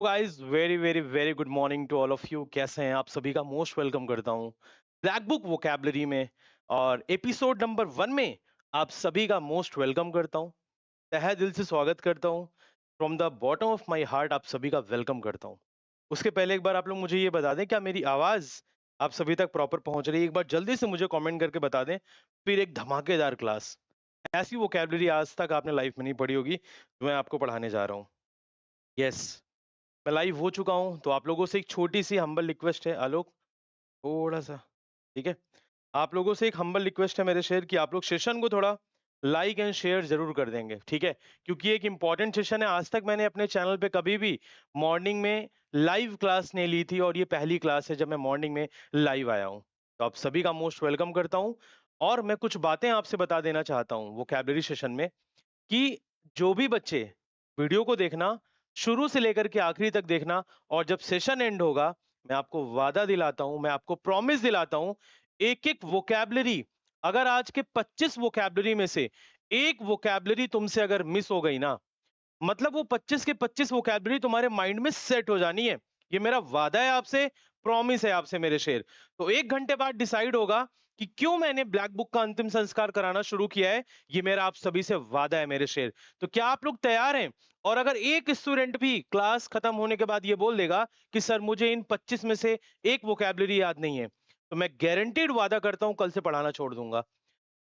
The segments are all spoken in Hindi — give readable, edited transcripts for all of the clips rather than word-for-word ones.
Guys very very very good morning to all of you. कैसे हैं आप सभी का मोस्ट वेलकम करता हूं ब्लैक बुक वोकैबुलरी में। और एपिसोड नंबर 1 में आप सभी का मोस्ट वेलकम करता हूं, तहे दिल से स्वागत करता हूं। From the bottom of my heart आप सभी का वेलकम करता हूं। उसके पहले एक बार आप लोग मुझे ये बता दें, क्या मेरी आवाज आप सभी तक प्रॉपर पहुंच रही है? एक बार जल्दी से मुझे कमेंट करके बता दें। फिर एक धमाकेदार क्लास, ऐसी वोकैबुलरी आज तक आपने लाइफ में नहीं पढ़ी होगी जो मैं आपको पढ़ाने जा रहा हूँ। यस, मैं लाइव हो चुका हूं, तो आप लोगों से एक छोटी सी हम्बल रिक्वेस्ट है। आलोक, थोड़ा सा, ठीक है? आप लोगों से एक हम्बल रिक्वेस्ट है मेरे शेयर कि आप लोग सेशन को थोड़ा लाइक एंड शेयर जरूर कर देंगे, ठीक है? क्योंकि एक इंपॉर्टेंट सेशन है। आज तक मैंने अपने चैनल पे कभी भी मॉर्निंग में लाइव क्लास नहीं ली थी, और ये पहली क्लास है जब मैं मॉर्निंग में लाइव आया हूँ। तो आप सभी का मोस्ट वेलकम करता हूँ। और मैं कुछ बातें आपसे बता देना चाहता हूँ वोकैबुलरी सेशन में, कि जो भी बच्चे वीडियो को देखना, शुरू से लेकर के आखिरी तक देखना, और जब सेशन एंड होगा, मैं आपको वादा दिलाता हूं, मैं आपको प्रॉमिस दिलाता हूं, एक एक वोकैबुलरी, अगर आज के 25 वोकैबुलरी में से एक वोकैबुलरी तुमसे अगर मिस हो गई ना, मतलब वो 25 के 25 वोकैबुलरी तुम्हारे माइंड में सेट हो जानी है। ये मेरा वादा है आपसे, प्रॉमिस है आपसे मेरे शेर। तो 1 घंटे बाद डिसाइड होगा कि क्यों मैंने ब्लैक बुक का अंतिम संस्कार कराना शुरू किया है। ये मेरा आप सभी से वादा है मेरे शेर। तो क्या आप लोग तैयार हैं? और अगर एक स्टूडेंट भी क्लास खत्म होने के बाद ये बोल देगा कि सर मुझे इन 25 में से एक वोकैबुलरी याद नहीं है, तो मैं गारंटीड वादा करता हूं कल से पढ़ाना छोड़ दूंगा।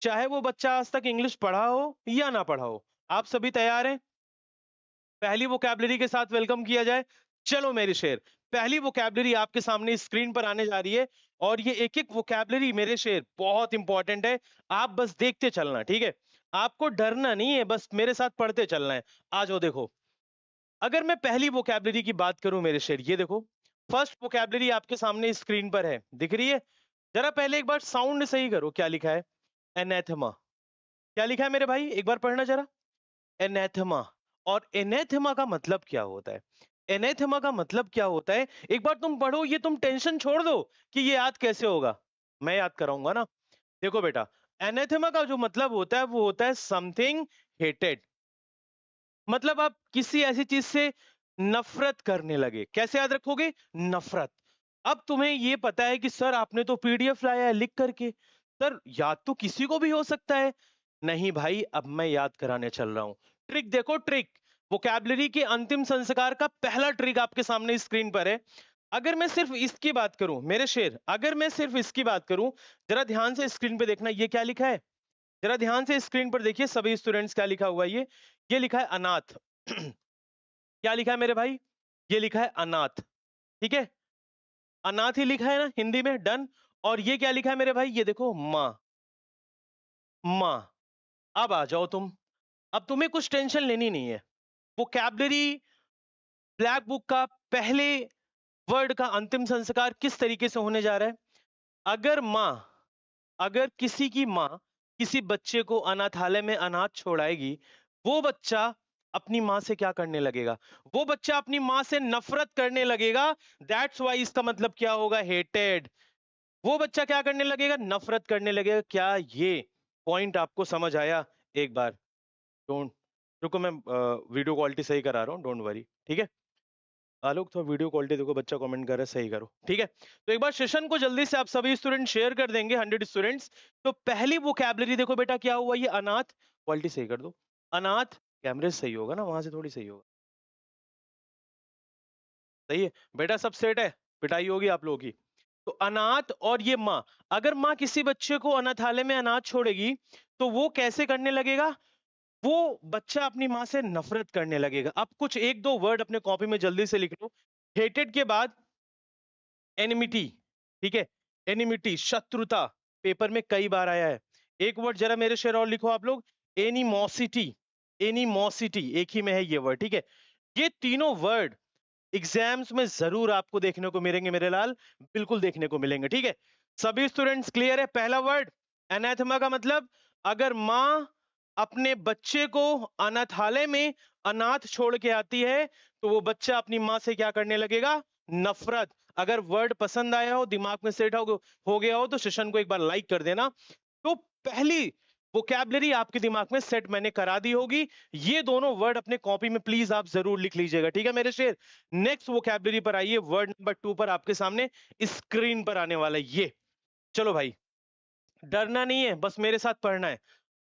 चाहे वो बच्चा आज तक इंग्लिश पढ़ा हो या ना पढ़ा हो। आप सभी तैयार हैं? पहली वोकैबुलरी के साथ वेलकम किया जाए। चलो मेरे शेर, पहली वोकैबुलरी आपके सामने स्क्रीन पर आने जा रही है। और ये एक एक वोकैबुलरी मेरे शेर बहुत इंपॉर्टेंट है। आप बस देखते चलना, ठीक है? आपको डरना नहीं है, बस मेरे साथ पढ़ते चलना है। आ जाओ देखो। अगर मैं पहली वोकैबुलरी की बात करूं मेरे शेर, ये देखो। फर्स्ट वोकैबुलरी आपके सामने स्क्रीन पर है, दिख रही है? जरा पहले एक बार साउंड सही करो, क्या लिखा है? एनेथमा। क्या लिखा है मेरे भाई, एक बार पढ़ना जरा। एनेथमा। और एनेथमा का मतलब क्या होता है? एनेथमा का मतलब क्या होता है, एक बार तुम पढ़ो, ये तुम टेंशन छोड़ दो कि ये याद कैसे होगा। मैं याद कराऊंगा ना। देखो बेटा, एनेथमा का जो मतलब होता है वो होता है समथिंग हेटेड। मतलब आप किसी ऐसी चीज से नफरत करने लगे। कैसे याद रखोगे? नफरत। अब तुम्हें ये पता है कि सर आपने तो पीडीएफ लाया है लिख करके, सर याद तो किसी को भी हो सकता है। नहीं भाई, अब मैं याद कराने चल रहा हूं। ट्रिक देखो, ट्रिक। वोकैबुलरी के अंतिम संस्कार का पहला ट्रिक आपके सामने स्क्रीन पर है। अगर मैं सिर्फ इसकी बात करूं मेरे शेर, अगर मैं सिर्फ इसकी बात करूं, जरा ध्यान से स्क्रीन पे देखना, ये क्या लिखा है? जरा ध्यान से स्क्रीन पर देखिए सभी स्टूडेंट्स, क्या लिखा हुआ है ये लिखा है अनाथ। क्या लिखा है मेरे भाई? ये लिखा है अनाथ, ठीक है? अनाथ ही लिखा है ना हिंदी में, डन। और ये क्या लिखा है मेरे भाई? ये देखो, माँ। माँ। अब आ जाओ तुम। अब तुम्हें कुछ टेंशन लेनी नहीं है। वोकैबुलरी ब्लैक बुक का पहले वर्ड का अंतिम संस्कार किस तरीके से होने जा रहा है? अगर माँ, अगर किसी की माँ किसी बच्चे को अनाथालय में अनाथ छोड़ाएगी, वो बच्चा अपनी माँ से क्या करने लगेगा? वो बच्चा अपनी माँ से नफरत करने लगेगा। दैट्स वाई इसका मतलब क्या होगा? हेटेड। वो बच्चा क्या करने लगेगा? नफरत करने लगेगा। क्या ये पॉइंट आपको समझ आया? एक बार डोंट, रुको मैं वीडियो क्वालिटी सही करा रहा हूँ, डोंट वरी, ठीक है? आलोक, थोड़ा वीडियो क्वालिटी देखो, बच्चा कमेंट कर रहा है, सही करो, ठीक है? तो एक बार सेशन को जल्दी से आप सभी स्टूडेंट शेयर कर देंगे, 100 स्टूडेंट्स। तो पहली वोकैबुलरी देखो बेटा, क्या हुआ? ये अनाथ। क्वालिटी सही कर दो। अनाथ। कैमरे से सही होगा ना, वहां से थोड़ी सही होगा। सही है बेटा, सब सेट है? पिटाई होगी आप लोगों की। तो अनाथ और ये माँ, अगर माँ किसी बच्चे को अनाथालय में अनाथ छोड़ेगी, तो वो कैसे करने लगेगा? वो बच्चा अपनी माँ से नफरत करने लगेगा। अब कुछ एक दो वर्ड अपने कॉपी में जल्दी से लिख लो। हेटेड के बाद एनिमिटी, ठीक है? एनिमिटी, शत्रुता, पेपर में कई बार आया है। एक वर्ड जरा मेरे शेर और लिखो आप लोग। एनिमोसिटी। एनिमोसिटी, एक ही में है ये वर्ड, ठीक है? ये तीनों वर्ड एग्जाम्स में जरूर आपको देखने को मिलेंगे मेरे लाल, बिल्कुल देखने को मिलेंगे, ठीक है? सभी स्टूडेंट्स क्लियर है? पहला वर्ड अनाथमा का मतलब, अगर माँ अपने बच्चे को अनाथालय में अनाथ छोड़ के आती है, तो वो बच्चा अपनी माँ से क्या करने लगेगा? नफरत। अगर वर्ड पसंद आया हो, दिमाग में सेट हो गया हो, तो सेशन को एक बार लाइक कर देना। तो पहली वोकैबुलरी आपके दिमाग में सेट मैंने करा दी होगी। ये दोनों वर्ड अपने कॉपी में प्लीज आप जरूर लिख लीजिएगा, ठीक है मेरे शेर। नेक्स्ट वोकैबुलरी पर आइए, वर्ड नंबर 2 पर आपके सामने स्क्रीन पर आने वाला है ये। चलो भाई, डरना नहीं है, बस मेरे साथ पढ़ना है।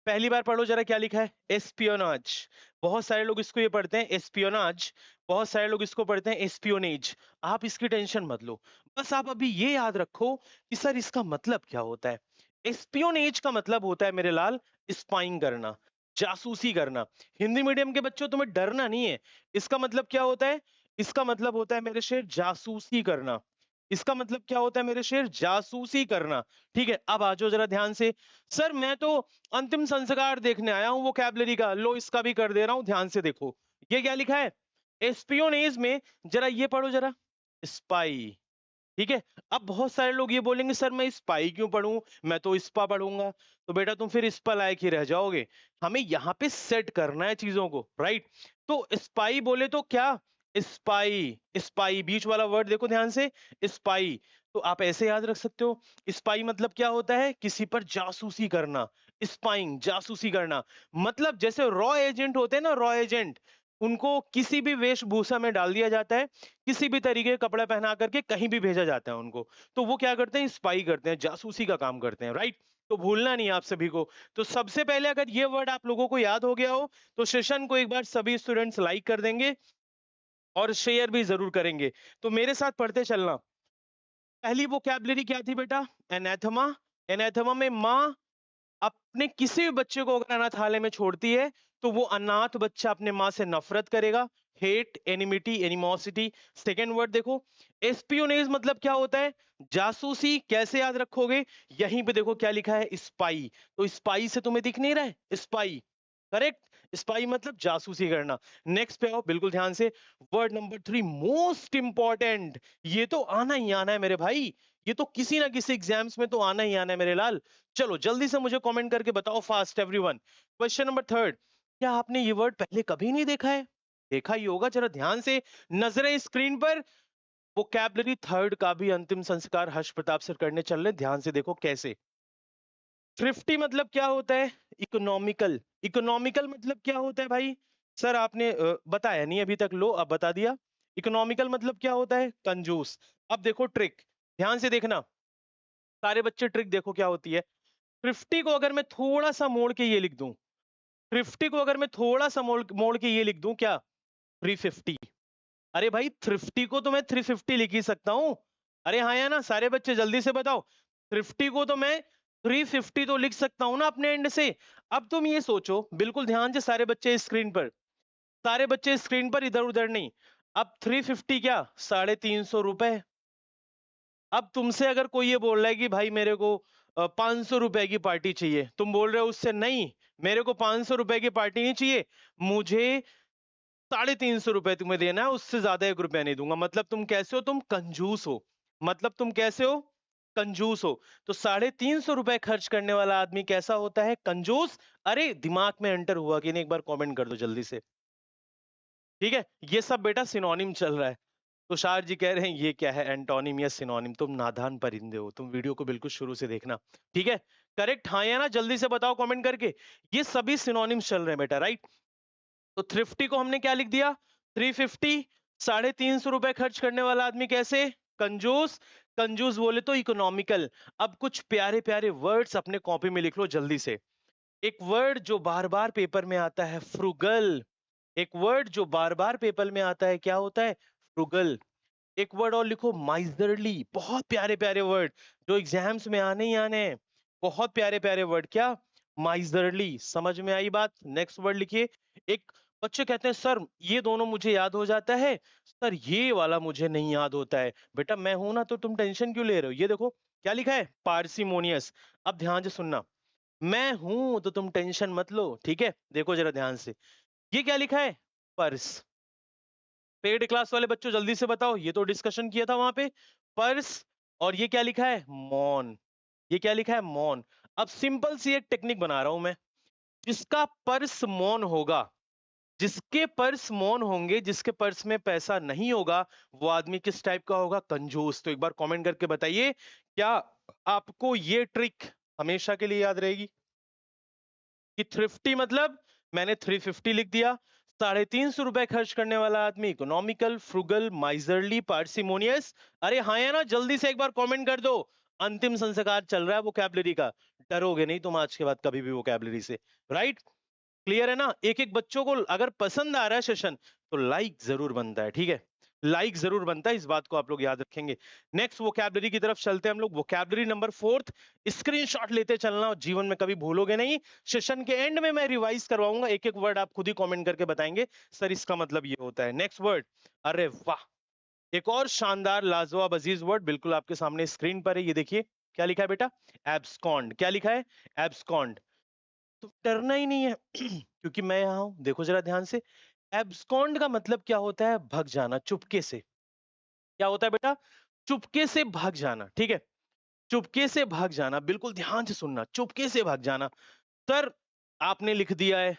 पहली बार पढ़ो जरा, क्या लिखा है? एस्पियोनाज। बहुत सारे लोग इसको ये पढ़ते हैं एस्पियोनाज, बहुत सारे लोग इसको पढ़ते हैं एस्पियोनेज। आप इसकी टेंशन मत लो, बस आप अभी ये याद रखो कि सर इसका मतलब क्या होता है। एस्पियोनेज का मतलब होता है मेरे लाल, स्पाइंग करना, जासूसी करना। हिंदी मीडियम के बच्चों, तुम्हें डरना नहीं है। इसका मतलब क्या होता है? इसका मतलब होता है मेरे शेर जासूसी करना। इसका मतलब क्या होता है मेरे शेर? जासूसी करना। ठीक है, अब आ जाओ जरा ध्यान से। सर मैं तो अंतिम संस्कार देखने आया हूं वोकैबुलरी का, लो इसका भी कर दे रहा हूं, ध्यान से देखो। ये क्या लिखा है एस्पियोनेज में? जरा ये पढ़ो जरा, स्पाई। ठीक है। अब बहुत सारे लोग ये बोलेंगे सर मैं स्पाई क्यों पढ़ूं, मैं तो स्पा पढ़ूंगा। तो बेटा तुम फिर स्पा लायक ही रह जाओगे। हमें यहाँ पे सेट करना है चीजों को, राइट। तो स्पाई बोले तो क्या? स्पाई, स्पाई बीच वाला वर्ड देखो ध्यान से, स्पाई। तो आप ऐसे याद रख सकते हो, स्पाई मतलब क्या होता है? किसी पर जासूसी करना। स्पाइंग, जासूसी करना। मतलब जैसे रॉ एजेंट होते हैं ना, रॉ एजेंट, उनको किसी भी वेशभूषा में डाल दिया जाता है, किसी भी तरीके के कपड़ा पहना करके कहीं भी भेजा जाता है उनको। तो वो क्या करते हैं? स्पाई करते हैं, जासूसी का काम करते हैं, राइट। तो भूलना नहीं है आप सभी को। तो सबसे पहले अगर ये वर्ड आप लोगों को याद हो गया हो, तो सेशन को एक बार सभी स्टूडेंट्स लाइक कर देंगे और शेयर भी जरूर करेंगे। तो मेरे साथ पढ़ते चलना। पहली वोकैबुलरी क्या थी बेटा? एनाथमा। एनाथमा में माँ अपने किसी भी बच्चे को अगर अनाथालय में छोड़ती है, तो वो अनाथ बच्चा अपने माँ से नफरत करेगा। Hate, enmity, animosity. Second word देखो, एस्पियोनेज मतलब क्या होता है? जासूसी। कैसे याद रखोगे? यहीं पे देखो क्या लिखा है, स्पाई। तो स्पाई से तुम्हें दिख नहीं रहा है? Spy, correct. स्पाई मतलब जासूसी करना। नेक्स्ट पे आओ बिल्कुल ध्यान से। Word number 3 most important. ये तो आना ही आना है मेरे भाई, ये तो किसी ना किसी एग्जाम्स में तो आना ही आना है मेरे लाल। चलो जल्दी से मुझे कमेंट करके बताओ फास्ट एवरीवन। क्वेश्चन नंबर 3, क्या आपने ये वर्ड पहले कभी नहीं देखा है? देखा ही होगा, जरा ध्यान से नजरें स्क्रीन पर। वोकैबुलरी थर्ड का भी अंतिम संस्कार हर्ष प्रताप सर करने चल रहे, ध्यान से देखो कैसे। थ्रिफ्टी मतलब क्या होता है? इकोनॉमिकल। इकोनॉमिकल मतलब क्या होता है भाई? सर आपने बताया नहीं अभी तक, लो अब बता दिया। इकोनॉमिकल मतलब क्या होता है? कंजूस। अब देखो ट्रिक, ध्यान से देखना सारे बच्चे, ट्रिक देखो क्या होती है। थ्रिफ्टी को अगर मैं थोड़ा सा मोड़ के ये लिख दूं, थ्रिफ्टी को अगर मैं थोड़ा सा मोड़ मोड़ के ये लिख दूं, क्या? 350। अरे भाई थ्रिफ्टी को तो मैं 350 लिख ही सकता हूं। अरे हाँ या ना, सारे बच्चे जल्दी से बताओ। थ्रिफ्टी को तो मैं 350 तो लिख सकता हूं ना अपने एंड से। अब तुम ये सोचो, बिल्कुल ध्यान से सारे बच्चे स्क्रीन पर, सारे बच्चे स्क्रीन पर, इधर उधर नहीं। अब 350 क्या? 350 रुपए। अब तुमसे अगर कोई ये बोल रहा है कि भाई मेरे को 500 रुपए की पार्टी चाहिए, तुम बोल रहे हो उससे नहीं, मेरे को 500 रुपए की पार्टी नहीं चाहिए, मुझे 350 रुपए तुम्हें देना है, उससे ज्यादा 1 रुपया नहीं दूंगा। मतलब तुम कैसे हो? तुम कंजूस हो। मतलब तुम कैसे हो? कंजूस हो। तो 350 रुपए खर्च करने वाला आदमी कैसा होता है? कंजूस। अरे दिमाग में एंटर हुआ कि नहीं, एक बार कमेंट कर दो जल्दी से। ठीक है, ये सब बेटा सिनोनिम चल रहा है। तुषार जी कह रहे हैं ये क्या है, एंटोनिम या सिनोनिम? तुम नादान परिंदे हो, तुम वीडियो को बिल्कुल शुरू से देखना। ठीक है, करेक्ट हाँ या ना, जल्दी से बताओ कमेंट करके। ये सभी सिनोनिम्स चल रहे हैं बेटा, राइट। तो थ्रिफ्टी को हमने क्या लिख दिया? 350। 350 रुपए खर्च करने वाला आदमी कैसे? कंजूस। कंजूस बोले तो इकोनॉमिकल। अब कुछ प्यारे प्यारे वर्ड्स अपने कॉपी में लिख लो जल्दी से। एक वर्ड जो बार बार पेपर में आता है, फ्रुगल। एक वर्ड जो बार बार पेपर में आता है, क्या होता है? फ्रुगल। एक वर्ड और लिखो, माइजरली। बहुत प्यारे प्यारे वर्ड जो एग्जाम्स में आने ही आने हैं। बहुत प्यारे प्यारे वर्ड, क्या? माइजरली। समझ में आई बात? नेक्स्ट वर्ड लिखिए। एक बच्चे कहते हैं सर ये दोनों मुझे याद हो जाता है, सर ये वाला मुझे नहीं याद होता है। बेटा मैं हूं ना, तो तुम टेंशन क्यों ले रहे हो? ये देखो क्या लिखा है, पार्सिमोनियस। अब ध्यान से सुनना, मैं हूं तो तुम टेंशन मत लो, ठीक है। देखो जरा ध्यान से, ये क्या लिखा है? पर्स। पेड क्लास वाले बच्चों जल्दी से बताओ, ये तो डिस्कशन किया था वहां पे। पर्स। और ये क्या लिखा है? मौन। ये क्या लिखा है? मौन। अब सिंपल सी एक टेक्निक बना रहा हूं मैं। जिसका पर्स मौन होगा, जिसके पर्स मौन होंगे, जिसके पर्स में पैसा नहीं होगा, वो आदमी किस टाइप का होगा? कंजूस। तो एक बार कमेंट करके बताइए, क्या आपको ये ट्रिक हमेशा के लिए याद रहेगी? कि थ्रिफ्टी मतलब मैंने 350 लिख दिया। 350 रुपए खर्च करने वाला आदमी इकोनॉमिकल, फ्रुगल, माइजरली, पार्सिमोनियस। अरे हाँ या ना, जल्दी से एक बार कमेंट कर दो। अंतिम संस्कार चल रहा है वोकैबुलरी का, डरोगे नहीं तुम आज के बाद कभी भी वोकैबुलरी से। राइट, क्लियर है ना? एक एक बच्चों को अगर पसंद आ रहा है सेशन तो लाइक जरूर बनता है, ठीक है? लाइक जरूर बनता है, इस बात को आप लोग याद रखेंगे। नेक्स्ट वोकैबुलरी की तरफ चलते हैं हम लोग। वोकैबुलरी नंबर 4, स्क्रीनशॉट लेते चलना और जीवन में कभी भूलोगे नहीं। सेशन के एंड में मैं रिवाइज करवाऊंगा, एक एक वर्ड आप खुद ही कमेंट करके बताएंगे सर इसका मतलब ये होता है। नेक्स्ट वर्ड, अरे वाह, एक और शानदार लाजवाब अजीज वर्ड बिल्कुल आपके सामने स्क्रीन पर है, ये देखिए क्या लिखा है बेटा, एब्सकॉन्ड। क्या लिखा है? एब्सकॉन्ड। तो डरना ही नहीं है क्योंकि मैं यहाँ हूं। देखो जरा ध्यान से, एब्सकॉन्ड का मतलब क्या होता है? भाग जाना चुपके से। क्या होता है बेटा? चुपके से भाग जाना, ठीक है? चुपके से भाग जाना, बिल्कुल ध्यान से सुनना, चुपके से भाग जाना। सर आपने लिख दिया है,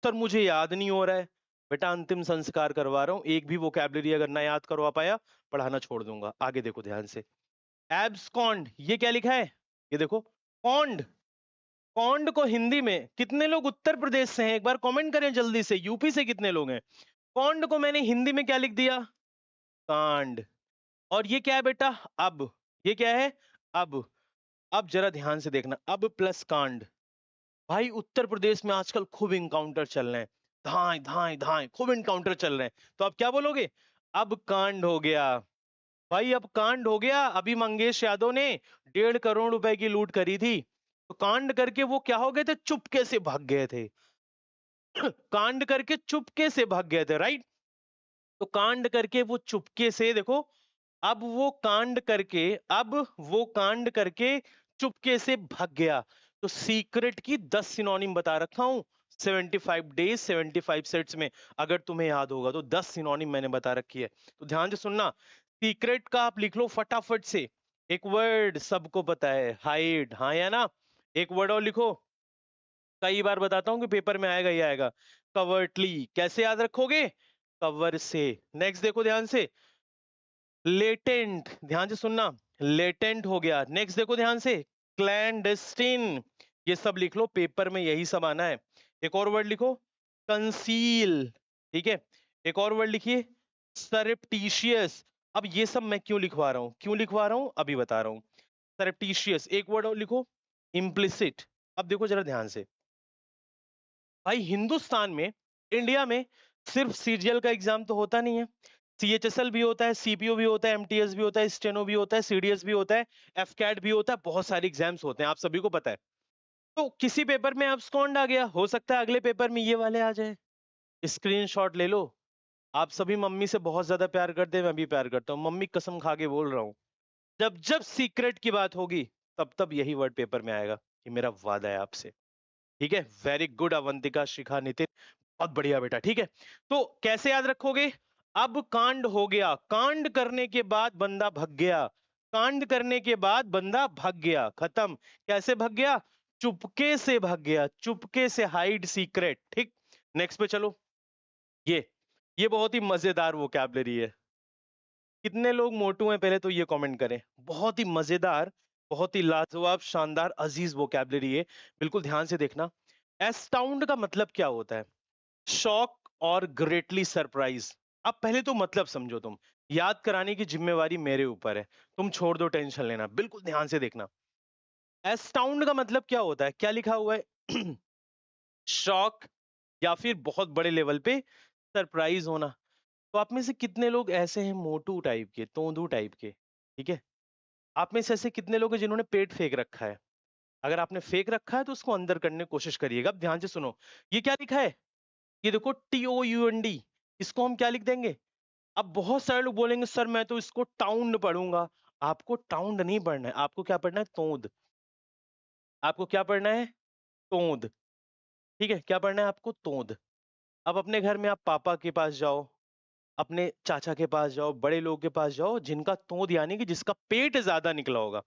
सर मुझे याद नहीं हो रहा है। बेटा अंतिम संस्कार करवा रहा हूं, एक भी वोकैबुलरी अगर ना याद करवा पाया, पढ़ाना छोड़ दूंगा। आगे देखो ध्यान से, एब्सकॉन्ड, ये क्या लिखा है? ये देखो, कॉन्ड। कॉन्ड को हिंदी में कितने लोग उत्तर प्रदेश से हैं? एक बार कमेंट करें जल्दी से, यूपी से कितने लोग हैं? कॉन्ड को मैंने हिंदी में क्या लिख दिया? कांड। और ये क्या है बेटा? अब। ये क्या है? अब। अब जरा ध्यान से देखना, अब प्लस कांड। भाई उत्तर प्रदेश में आजकल खूब इनकाउंटर चल रहे हैं, धाए धाए धाए खूब इनकाउंटर चल रहे हैं। तो अब क्या बोलोगे? अब कांड हो गया। भाई अब कांड हो गया। अभी मंगेश यादव ने 1.5 करोड़ रुपए की लूट करी थी, तो कांड करके वो क्या हो गए थे? चुपके से भाग गए थे। कांड करके चुपके से भाग गए थे, राइट? तो कांड करके वो चुपके से, देखो, अब वो कांड करके, अब वो कांड करके चुपके से भाग गया। तो सीक्रेट की 10 सिनोनिम बता रखा हूं 75 डेज 75 सेट्स में। अगर तुम्हें याद होगा तो 10 सिनोनिम मैंने बता रखी है, तो ध्यान से सुनना। सीक्रेट का आप लिख लो फटाफट से। एक वर्ड सबको पता है, हाइड, हाँ या ना? एक वर्ड और लिखो, कई बार बताता हूं कि पेपर में आएगा ही आएगा। कवर्टली, कैसे याद रखोगे? कवर से। नेक्स्ट देखो ध्यान से, लेटेंट, ध्यान से सुनना, लेटेंट हो गया। नेक्स्ट देखो ध्यान से, क्लैंडस्टिन। ये सब लिख लो, पेपर में यही सब आना है। एक और वर्ड लिखो, कंसील, ठीक है? एक और वर्ड लिखिए, सरप्टिशियस। अब ये सब मैं क्यों लिखवा रहा हूं, क्यों लिखवा रहा हूं अभी बता रहा हूं। सरप्टिशियस। एक वर्ड और लिखो, इम्प्लिसिट। अब देखो जरा ध्यान से, भाई हिंदुस्तान में, इंडिया में सिर्फ सीजीएल का एग्जाम तो होता नहीं है, सीएचएसएल भी होता है, सीपीओ भी होता है, एमटीएस भी होता है, स्टेनो भी होता है, सीडीएस भी होता है, एफकैट भी होता है, बहुत सारे एग्जाम्स होते हैं, आप सभी को पता है। तो किसी पेपर में एब्सकॉन्ड आ गया, हो सकता है अगले पेपर में ये वाले आ जाए। स्क्रीनशॉट ले लो। आप सभी मम्मी से बहुत ज्यादा प्यार करते हैं, मैं भी प्यार करता हूँ, मम्मी कसम खा के बोल रहा हूँ, जब जब सीक्रेट की बात होगी तब तब यही वर्ड पेपर में आएगा, कि मेरा वादा है आपसे। ठीक है, वेरी गुड अवंतिका, शिखा, नितिन, बहुत बढ़िया बेटा। ठीक है, तो कैसे याद रखोगे? अब कांड हो गया, कांड करने के बाद बंदा भग गया, कांड करने के बाद बंदा भाग गया, खत्म। कैसे भाग गया? चुपके से भाग गया, चुपके से, हाइड, सीक्रेट। ठीक, नेक्स्ट पे चलो। ये ये बहुत ही मजेदार वोकैबुलरी है। कितने लोग मोटू हैं पहले तो ये कमेंट करें। बहुत ही मजेदार, बहुत ही लाजवाब, शानदार, अजीज वोकैबुलरी है, बिल्कुल ध्यान से देखना। एस्टाउंड का मतलब क्या होता है? शॉक और ग्रेटली सरप्राइज। अब पहले तो मतलब समझो तुम, याद कराने की जिम्मेवारी मेरे ऊपर है, तुम छोड़ दो टेंशन लेना, बिल्कुल ध्यान से देखना। एस्टाउंड का मतलब क्या होता है? क्या लिखा हुआ है? शॉक या फिर बहुत बड़े लेवल पे सरप्राइज होना। तो आप में से कितने लोग ऐसे हैं मोटू टाइप के, तोंदू टाइप के? ठीक है, आप में से ऐसे कितने लोग हैं जिन्होंने पेट फेंक रखा है? अगर आपने फेंक रखा है तो उसको अंदर करने की कोशिश करिएगा। अब ध्यान से सुनो, ये क्या लिखा है? ये देखो, TOUND, इसको हम क्या लिख देंगे? अब बहुत सारे लोग बोलेंगे सर मैं तो इसको टाउंड पढ़ूंगा। आपको टाउंड नहीं पढ़ना है, आपको क्या पढ़ना है? तोंद। आपको क्या पढ़ना है? तोंद। ठीक है, क्या पढ़ना है आपको? तोंद। अब अपने घर में आप पापा के पास जाओ, अपने चाचा के पास जाओ, बड़े लोगों के पास जाओ, जिनका तोंद यानी कि जिसका पेट ज्यादा निकला होगा,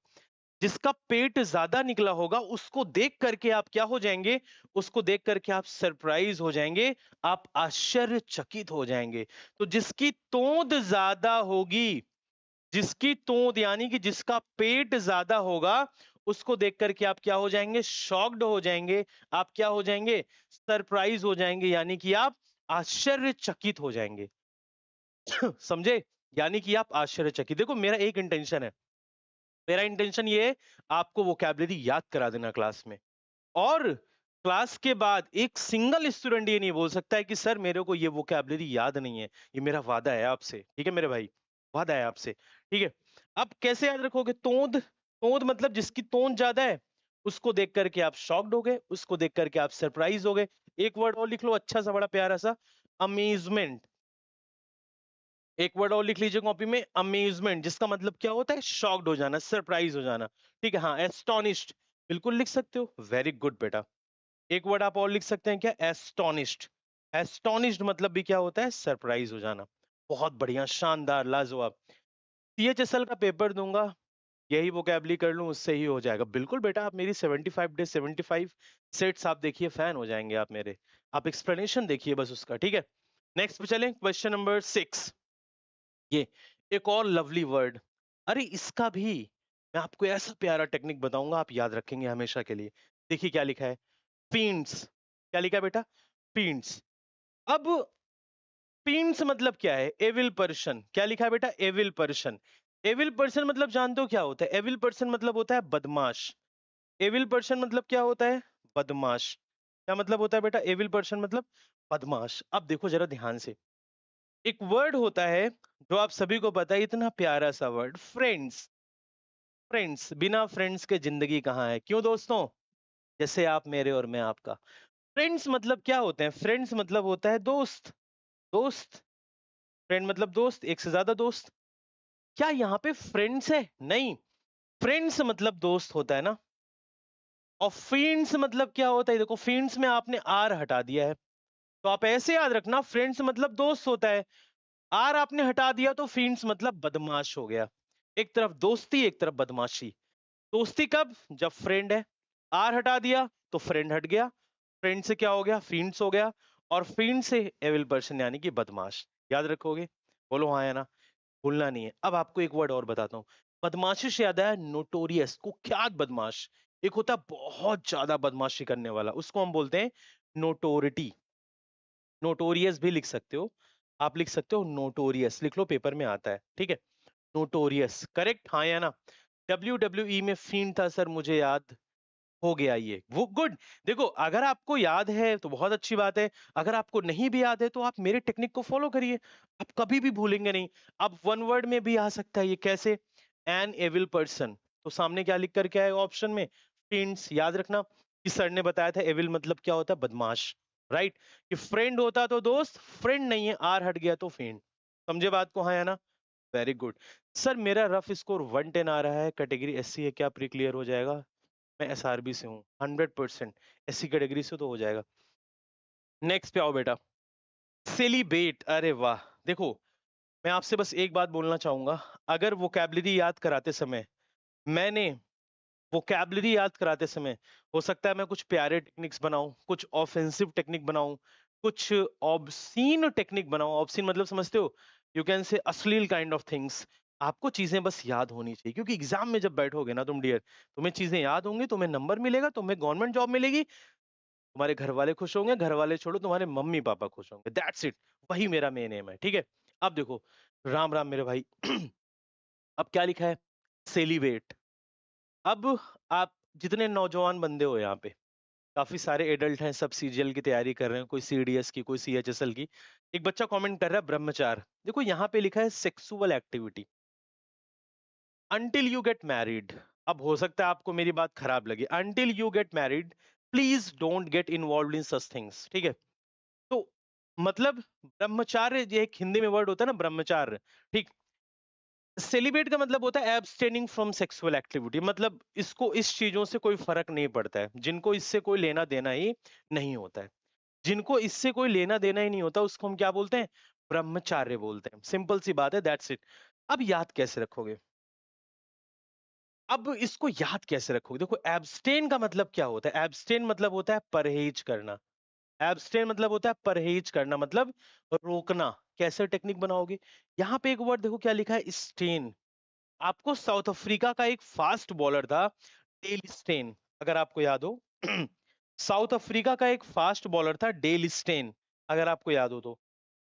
जिसका पेट ज्यादा निकला होगा, उसको देख करके आप क्या हो जाएंगे? उसको देख करके आप सरप्राइज हो जाएंगे, आप आश्चर्यचकित हो जाएंगे। तो जिसकी तोंद ज्यादा होगी, जिसकी तोंद यानी कि जिसका पेट ज्यादा होगा, उसको देख करके आप क्या हो जाएंगे, शॉक्ड हो जाएंगे, आप क्या हो जाएंगे, सरप्राइज हो जाएंगे, यानी कि आप आश्चर्यचकित हो जाएंगे। समझे? यानी कि आप आश्चर्यचकित। देखो मेरा एक इंटेंशन है, मेरा इंटेंशन ये है आपको वोकैबुलरी याद करा देना क्लास में, और क्लास के बाद एक सिंगल स्टूडेंट ये नहीं बोल सकता है कि सर मेरे को ये वोकैबुलरी याद नहीं है। ये मेरा वादा है आपसे, ठीक है मेरे भाई, वादा है आपसे, ठीक है। अब कैसे याद रखोगे? तोंद, तोंद मतलब जिसकी तोंद ज्यादा है, उसको देख करके आप शॉक्ड हो गए, उसको देख करके आप सरप्राइज हो गए। एक वर्ड और लिख लो अच्छा सा बड़ा प्यारा सा, अमेजमेंट। एक वर्ड और लिख लीजिए कॉपी में, अमेजमेंट, जिसका मतलब क्या होता है, शॉक्ड हो जाना, सरप्राइज हो जाना, ठीक है। हाँ, एस्टोनिश्ड बिल्कुल लिख सकते हो, वेरी गुड बेटा। एक वर्ड आप और लिख सकते हैं क्या, एस्टोनिश्ड। एस्टोनिश्ड मतलब भी क्या होता है, सरप्राइज हो जाना। बहुत बढ़िया, शानदार, लाजवाब। सीएचएसएल का पेपर दूंगा, यही वोकैबुलरी कर लूं, उससे ही हो जाएगा। बिल्कुल बेटा, आप मेरी 75 डे 75 सेट्स आप देखिए, फैन हो जाएंगे आप मेरे। आप एक्सप्लेनेशन देखिए बस उसका, ठीक है। नेक्स्ट पे चलें, क्वेश्चन नंबर 6। ये एक और लवली वर्ड, अरे इसका भी मैं आपको ऐसा प्यारा टेक्निक बताऊंगा, आप याद रखेंगे हमेशा के लिए। देखिए क्या लिखा है, फिends। क्या लिखा है बेटा, फिends। अब फिends मतलब क्या है, एविल पर्सन। क्या लिखा है बेटा, एविल पर्सन। एविल पर्सन मतलब जानते हो क्या होता है, एविल पर्सन मतलब होता है बदमाश। एविल पर्सन मतलब क्या होता है, बदमाश। क्या मतलब होता है बेटा, एविल पर्सन मतलब बदमाश। अब देखो जरा ध्यान से, एक वर्ड होता है जो आप सभी को पता है, इतना प्यारा सा वर्ड, फ्रेंड्स। फ्रेंड्स, बिना फ्रेंड्स के जिंदगी कहाँ है, क्यों दोस्तों? जैसे आप मेरे और मैं आपका। फ्रेंड्स मतलब क्या होते हैं, फ्रेंड्स मतलब होता है दोस्त। दोस्त, फ्रेंड मतलब दोस्त, एक से ज्यादा दोस्त। क्या यहाँ पे फ्रेंड्स है? नहीं, फ्रेंड्स मतलब दोस्त होता है ना। और फ्रेंड्स मतलब क्या होता है, देखो फ्रेंड्स में आपने आर हटा दिया है, तो आप ऐसे याद रखना, फ्रेंड्स मतलब दोस्त होता है, आर आपने हटा दिया तो फ्रेंड्स मतलब बदमाश हो गया। एक तरफ दोस्ती, एक तरफ बदमाशी। दोस्ती कब, जब फ्रेंड है। आर हटा दिया तो फ्रेंड हट गया, फ्रेंड से क्या हो गया, फ्रेंड्स हो गया। और फ्रेंड से एविल पर्सन यानी कि बदमाश। याद रखोगे? बोलो हाँ या ना, भूलना नहीं है। अब आपको एक वर्ड और बताता हूँ, बदमाशी से याद आया, नोटोरियस, कुख्यात बदमाश। एक होता है बहुत ज्यादा बदमाशी करने वाला, उसको हम बोलते हैं नोटोरिटी। नोटोरियस भी लिख सकते हो, आप लिख सकते हो नोटोरियस, लिख लो पेपर में आता है, ठीक है। नोटोरियस करेक्ट, हाँ या ना। WWE में फीन था सर, मुझे याद हो गया ये, वो गुड। देखो अगर आपको याद है तो बहुत अच्छी बात है, अगर आपको नहीं भी याद है तो आप मेरे टेक्निक को फॉलो करिए, आप कभी भी भूलेंगे नहीं। अब वन वर्ड में भी आ सकता है ये, कैसे, एन एविल पर्सन, तो सामने क्या लिख कर के आएगा ऑप्शन में, फ्रेंड्स। याद रखना कि सर ने बताया था एविल मतलब क्या होता है, बदमाश, राइट। कि फ्रेंड होता तो दोस्त, फ्रेंड नहीं है, आर हट गया तो फ्रेंड। समझे बात को, हाँ या ना? Very good. सर मेरा रफ स्कोर 110 आ रहा है, कैटेगरी एससी है, क्या प्री क्लियर हो जाएगा? मैं एसआरबी से हूँ, 100% एससी कैटेगरी से तो हो जाएगा। नेक्स्ट पे आओ बेटा, सेलिब्रेट। अरे वाह, देखो मैं आपसे बस एक बात बोलना चाहूंगा, अगर वोकैबुलरी याद कराते समय मैंने, वोकैबुलरी याद कराते समय हो सकता है मैं कुछ प्यारे टेक्निक्स बनाऊं, कुछ ऑफेंसिव टेक्निक बनाऊं, कुछ ऑब्सीन टेक्निक बनाऊं। ऑब्सीन मतलब समझते हो, यू कैन से अश्लील काइंड ऑफ थिंग्स। आपको चीजें बस याद होनी चाहिए, क्योंकि एग्जाम में जब बैठोगे ना तुम डियर, तुम्हें चीजें याद होंगी, तुम्हें नंबर मिलेगा, तुम्हें गवर्नमेंट जॉब मिलेगी, तुम्हारे घर वाले खुश होंगे, घर वाले छोड़ो तुम्हारे मम्मी पापा खुश होंगे, दैट्स इट। वही मेरा मेन एम है, ठीक है। अब देखो, राम राम मेरे भाई। अब क्या लिखा है, सेलिब्रेट। अब आप जितने नौजवान बंदे हो यहाँ पे, काफी सारे एडल्ट हैं, सब सीजीएल की तैयारी कर रहे हैं, कोई सीडीएस की, कोई सीएचएसएल की। एक बच्चा कमेंट कर रहा है ब्रह्मचार, देखो यहाँ पे लिखा है sexual activity until you get married. अब हो सकता है आपको मेरी बात खराब लगे, until you get married please don't get involve in such things, ठीक है। तो मतलब ब्रह्मचार्य, ये एक हिंदी में वर्ड होता है ना ब्रह्मचार्य, ठीक। सेलिब्रेट का मतलब होता है एब्सटेनिंग फ्रॉम सेक्सुअल एक्टिविटी, मतलब इसको इस चीजों से कोई फर्क नहीं पड़ता है, जिनको इससे कोई लेना देना ही नहीं होता है, जिनको इससे कोई लेना देना ही नहीं होता, उसको हम क्या बोलते हैं, ब्रह्मचार्य बोलते हैं। सिंपल सी बात है, दैट्स इट। अब याद कैसे रखोगे, अब इसको याद कैसे रखोगे? देखो एब्सटेन का मतलब क्या होता है, एब्सटेन मतलब होता है परहेज करना। एब्सटेन मतलब होता है परहेज करना, मतलब रोकना। कैसे टेक्निक बनाओगे, यहाँ पे एक वर्ड देखो क्या लिखा है, स्टेन। आपको साउथ अफ्रीका का एक फास्ट बॉलर था, डेल स्टेन, अगर आपको याद हो। साउथ अफ्रीका का एक फास्ट बॉलर था डेल स्टेन, अगर आपको याद हो तो।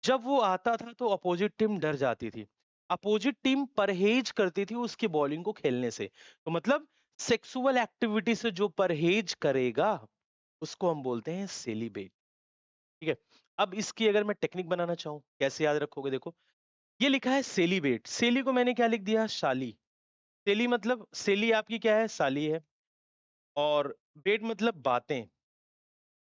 जब वो आता था तो अपोजिट टीम डर जाती थी, अपोजिट टीम परहेज करती थी उसकी बॉलिंग को खेलने से। तो मतलब सेक्सुअल एक्टिविटी से जो परहेज करेगा उसको हम बोलते हैं सेलिबेट। ठीक है, अब इसकी अगर मैं टेक्निक बनाना चाहूं, कैसे याद रखोगे, देखो ये लिखा है सेलिबेट, सेली को मैंने क्या लिख दिया, शाली। सेली मतलब, सेली आपकी क्या है, साली है। और बेट मतलब बातें,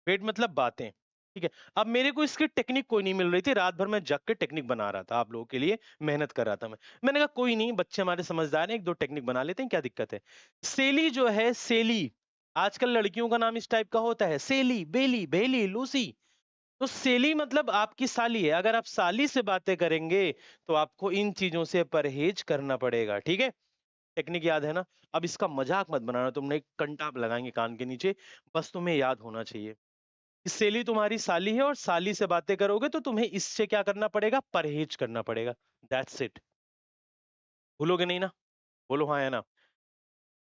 वेट मतलब बातें। ठीक है, अब मेरे को इसकी टेक्निक कोई नहीं मिल रही थी, रात भर मैं जग के टेक्निक बना रहा था, आप लोगों के लिए मेहनत कर रहा था मैं। मैंने कहा कोई नहीं, बच्चे हमारे समझदार हैं, एक दो टेक्निक बना लेते हैं, क्या दिक्कत है। सेली जो है, सेली, आजकल लड़कियों का नाम इस टाइप का होता है, सेली, बेली, बेली, लूसी। तो सेली मतलब आपकी साली है, अगर आप साली से बातें करेंगे तो आपको इन चीजों से परहेज करना पड़ेगा। ठीक है, टेक्निक याद है ना। अब इसका मजाक मत बनाना, तुमने एक कंटाप लगाएंगे कान के नीचे, बस तुम्हें याद होना चाहिए। सेली तुम्हारी साली है और साली से बातें करोगे तो तुम्हें इससे क्या करना पड़ेगा, परहेज करना पड़ेगा। दैट्स इट, भूलोगे नहीं ना। बोलो हाँ या ना,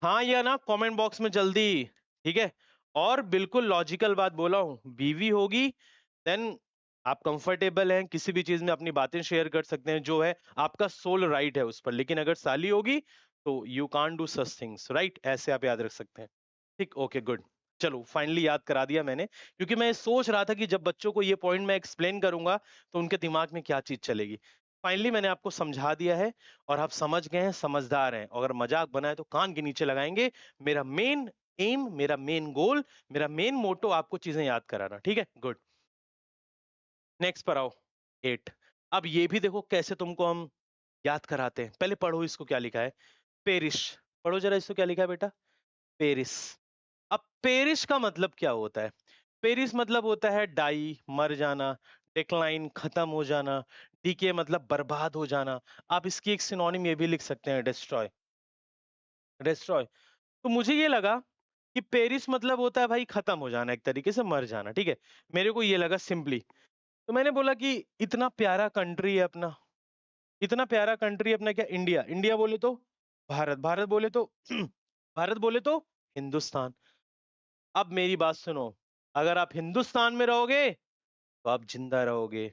हाँ या ना कमेंट बॉक्स में जल्दी। ठीक है, और बिल्कुल लॉजिकल बात बोला हूं, बीवी होगी देन आप कंफर्टेबल हैं, किसी भी चीज में अपनी बातें शेयर कर सकते हैं, जो है आपका सोल राइट है उस पर। लेकिन अगर साली होगी तो you can't do such things, right, ऐसे आप याद रख सकते हैं। ठीक, ओके गुड। चलो फाइनली याद करा दिया मैंने, क्योंकि मैं सोच रहा था कि जब बच्चों को ये पॉइंट मैं एक्सप्लेन करूंगा तो उनके दिमाग में क्या चीज चलेगी। फाइनली मैंने आपको समझा दिया है और आप समझ गए हैं, समझदार हैं। अगर मजाक बनाए तो कान के नीचे लगाएंगे। मेरा मेन एम, मेरा मेन गोल, मेरा मेन मोटो आपको चीजें याद कराना। ठीक है, गुड। नेक्स्ट पर आओ, 8। अब ये भी देखो कैसे तुमको हम याद कराते हैं। पहले पढ़ो इसको, क्या लिखा है, पेरिस। पढ़ो जरा इसको, क्या लिखा है बेटा, पेरिस। अब पेरिस का मतलब क्या होता है, पेरिस मतलब होता है डाई, मर जाना, डिक्लाइन, खत्म हो जाना, डीके मतलब बर्बाद हो जाना। आप इसकी एक सिनोनिम ये भी लिख सकते हैं, डिस्ट्रॉय, डिस्ट्रॉय। तो मुझे ये लगा कि पेरिस मतलब होता है भाई खत्म हो जाना, एक तरीके से मर जाना। ठीक है, मेरे को ये लगा सिंपली। तो मैंने बोला कि इतना प्यारा कंट्री है अपना, इतना प्यारा कंट्री अपना, क्या इंडिया, इंडिया बोले तो भारत, भारत बोले तो भारत बोले तो हिंदुस्तान। अब मेरी बात सुनो, अगर आप हिंदुस्तान में रहोगे तो आप जिंदा रहोगे।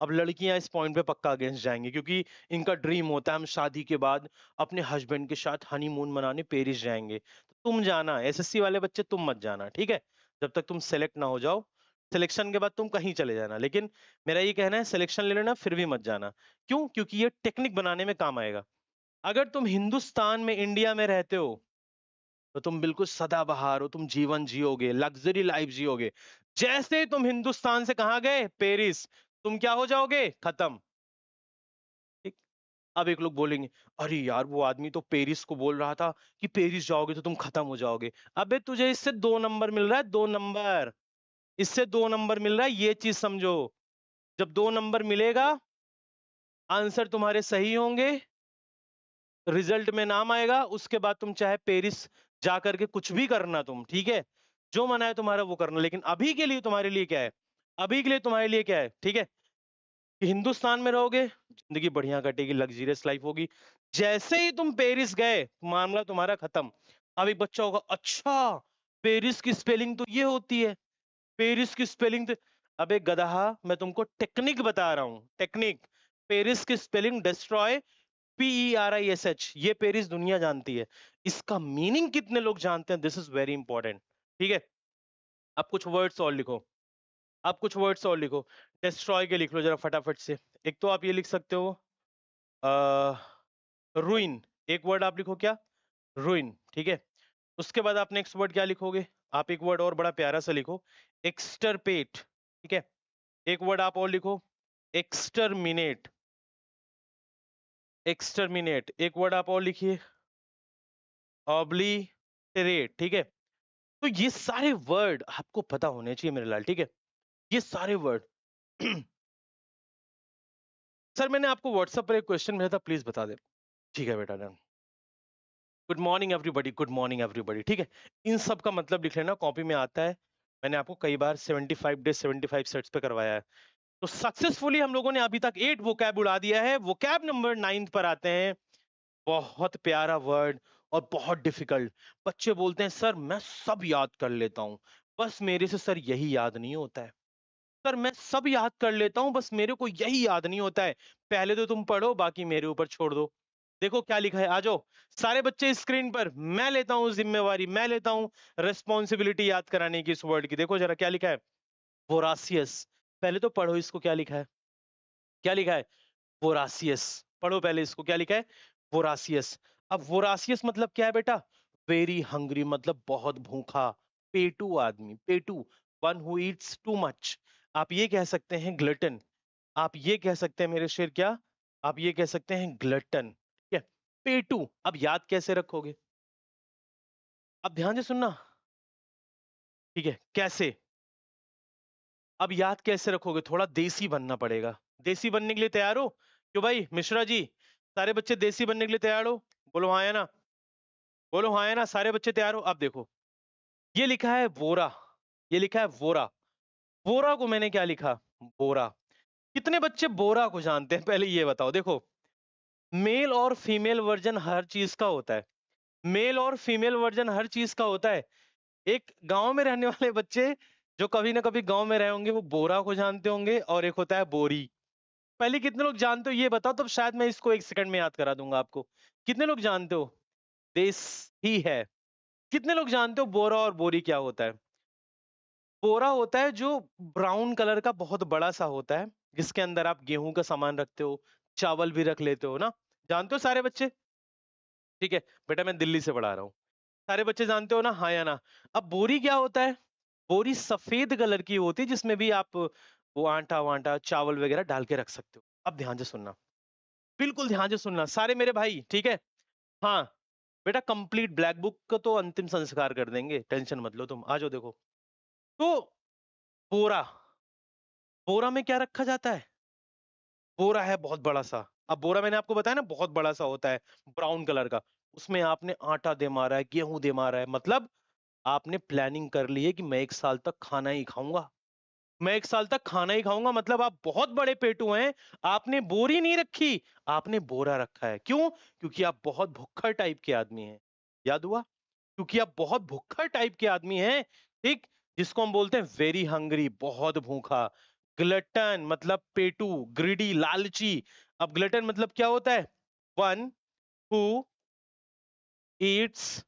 अब लड़कियां इस पॉइंट पे पक्का अगेंस्ट जाएंगी, क्योंकि इनका ड्रीम होता है हम शादी के बाद अपने हस्बैंड के साथ हनीमून मनाने पेरिस जाएंगे। तो तुम जाना, एसएससी वाले बच्चे तुम मत जाना, ठीक है, जब तक तुम सेलेक्ट ना हो जाओ। सिलेक्शन के बाद तुम कहीं चले जाना, लेकिन मेरा ये कहना है सिलेक्शन ले लेना फिर भी मत जाना। क्यों, क्योंकि ये टेक्निक बनाने में काम आएगा। अगर तुम हिंदुस्तान में, इंडिया में रहते हो तो तुम बिल्कुल सदाबहार हो, तुम जीवन जियोगे, लग्जरी लाइफ जियोगे। जैसे ही तुम हिंदुस्तान से कहां गए, पेरिस, तुम क्या हो जाओगे, खत्म। ठीक, अब एक लोग बोलेंगे अरे यार वो आदमी तो पेरिस को बोल रहा था कि पेरिस जाओगे तो तुम खत्म हो जाओगे। अबे तुझे इससे 2 नंबर मिल रहा है, 2 नंबर, इससे 2 नंबर मिल रहा है, ये चीज समझो। जब 2 नंबर मिलेगा, आंसर तुम्हारे सही होंगे, रिजल्ट में नाम आएगा, उसके बाद तुम चाहे पेरिस जा करके कुछ भी करना तुम, ठीक है, जो मना है तुम्हारा वो करना। लेकिन अभी के लिए तुम्हारे लिए क्या है, अभी के लिए तुम्हारे लिए क्या है, ठीक है, कि हिंदुस्तान में रहोगे, जिंदगी बढ़िया कटेगी, लग्जरियस लाइफ होगी। जैसे ही तुम पेरिस गए, मामला तुम्हारा खत्म। अब एक बच्चा होगा, अच्छा पेरिस की स्पेलिंग तो ये होती है, पेरिस की स्पेलिंग तो, अबे गधा, मैं तुमको टेक्निक बता रहा हूं, टेक्निक। पेरिस की स्पेलिंग डिस्ट्रॉय, PERISH, ये पेरिस दुनिया जानती है। इसका मीनिंग कितने लोग जानते हैं, दिस इज वेरी इंपॉर्टेंट। ठीक है, आप कुछ वर्ड्स और लिखो, आप कुछ वर्ड्स और लिखो, डिस्ट्रॉय के लिख लो जरा फटाफट से। एक तो आप ये लिख सकते हो, रुइन, एक वर्ड आप लिखो, क्या, रुइन। ठीक है, उसके बाद आप नेक्स्ट वर्ड क्या लिखोगे, आप एक वर्ड और बड़ा प्यारा सा लिखो, एक्सटरपेट। ठीक है, एक वर्ड आप और लिखो, एक्सटरमिनेट, एक्सटरमिनेट। एक वर्ड आप और लिखिए, ऑब्लिटरेट। ठीक है, तो ये सारे वर्ड आपको पता होने चाहिए मेरे लाल, ठीक है, ये सारे वर्ड। सर मैंने आपको व्हाट्सएप पर एक क्वेश्चन भेजा था, प्लीज बता दे। ठीक है बेटा, done. Good morning everybody, good morning everybody. ठीक है, इन सब का मतलब लिख लेना, कॉपी में आता है। मैंने आपको कई बार 75 डेज 75 सेट्स पे करवाया है। तो सक्सेसफुली हम लोगों ने अभी तक 8 वोकैब उड़ा दिया है। वोकैब नंबर 9 पर आते हैं, बहुत प्यारा वर्ड और बहुत डिफिकल्ट। बच्चे बोलते हैं सर मैं सब याद कर लेता हूँ, बस मेरे से सर यही याद नहीं होता है। सर मैं सब याद कर लेता हूं, बस मेरे को यही याद नहीं होता है। पहले तो तुम पढ़ो, बाकी मेरे ऊपर छोड़ दो। देखो क्या लिखा है, आ जाओ सारे बच्चे स्क्रीन पर। मैं लेता हूं जिम्मेवारी, मैं लेता हूं रिस्पॉन्सिबिलिटी याद कराने की इस वर्ड की। देखो जरा क्या लिखा है, वोरासियस। पहले तो पढ़ो इसको, क्या लिखा है, क्या लिखा है, वोरासियस। पढ़ो पहले इसको, क्या लिखा है, वोरासियस। अब वोरासियस मतलब क्या है बेटा, वेरी हंग्री, मतलब बहुत भूखा, पेटू आदमी, पेटू, one who eats too much. आप ये कह सकते हैं ग्लटन, आप ये कह सकते हैं मेरे शेर, क्या आप ये कह सकते हैं ग्लटन, ठीक है। पेटू, अब याद कैसे रखोगे, अब ध्यान से सुनना, ठीक है, कैसे, अब याद कैसे रखोगे, थोड़ा देसी बनना पड़ेगा। देसी बनने के लिए तैयार हो, क्यों भाई मिश्रा जी, सारे बच्चे देसी बनने के लिए तैयार हो, बोलो हाँ है ना, बोलो हाँ है ना, सारे बच्चे तैयार हो। अब देखो ये लिखा है वोरा, ये लिखा है वोरा। वोरा को मैंने क्या लिखा, बोरा। कितने बच्चे बोरा को जानते हैं, पहले ये बताओ। देखो मेल और फीमेल वर्जन हर चीज का होता है, मेल और फीमेल वर्जन हर चीज का होता है। एक गांव में रहने वाले बच्चे जो कभी ना कभी गांव में रहे होंगे वो बोरा को जानते होंगे, और एक होता है बोरी। पहले कितने लोग जानते हो ये बताओ, तब शायद मैं इसको 1 सेकंड में याद करा दूंगा आपको। कितने लोग जानते हो, देश ही है। कितने लोग जानते हो बोरा और बोरी क्या होता है। बोरा होता है जो ब्राउन कलर का बहुत बड़ा सा होता है, जिसके अंदर आप गेहूं का सामान रखते हो, चावल भी रख लेते हो ना, जानते हो सारे बच्चे, ठीक है। बेटा मैं दिल्ली से पढ़ा रहा हूँ, सारे बच्चे जानते हो ना, हाँ या ना। अब बोरी क्या होता है, बोरी सफेद कलर की होती है, जिसमें भी आप वो आटा वाटा चावल वगैरह डाल के रख सकते हो। अब ध्यान से सुनना, बिल्कुल ध्यान से सुनना सारे मेरे भाई, ठीक है। हाँ बेटा, कंप्लीट ब्लैक बुक का तो अंतिम संस्कार कर देंगे, टेंशन मत लो तुम, आ जाओ देखो। तो बोरा, बोरा में क्या रखा जाता है, बोरा है बहुत बड़ा सा। अब बोरा मैंने आपको बताया ना बहुत बड़ा सा होता है, ब्राउन कलर का, उसमें आपने आटा दे मारा है, गेहूं दे मारा है, मतलब आपने प्लानिंग कर ली है कि मैं 1 साल तक खाना ही खाऊंगा, मैं 1 साल तक खाना ही खाऊंगा, मतलब आप बहुत बड़े पेटू हैं। आपने बोरी नहीं रखी, आपने बोरा रखा है, क्यों, क्योंकि आप बहुत भुक्खड़ टाइप के आदमी हैं। याद हुआ, क्योंकि आप बहुत भुक्खड़ टाइप के आदमी हैं, ठीक, जिसको हम बोलते हैं वेरी हंग्री, बहुत भूखा। ग्लटन मतलब पेटू, ग्रीडी लालची। अब ग्लटन मतलब क्या होता है, one who eats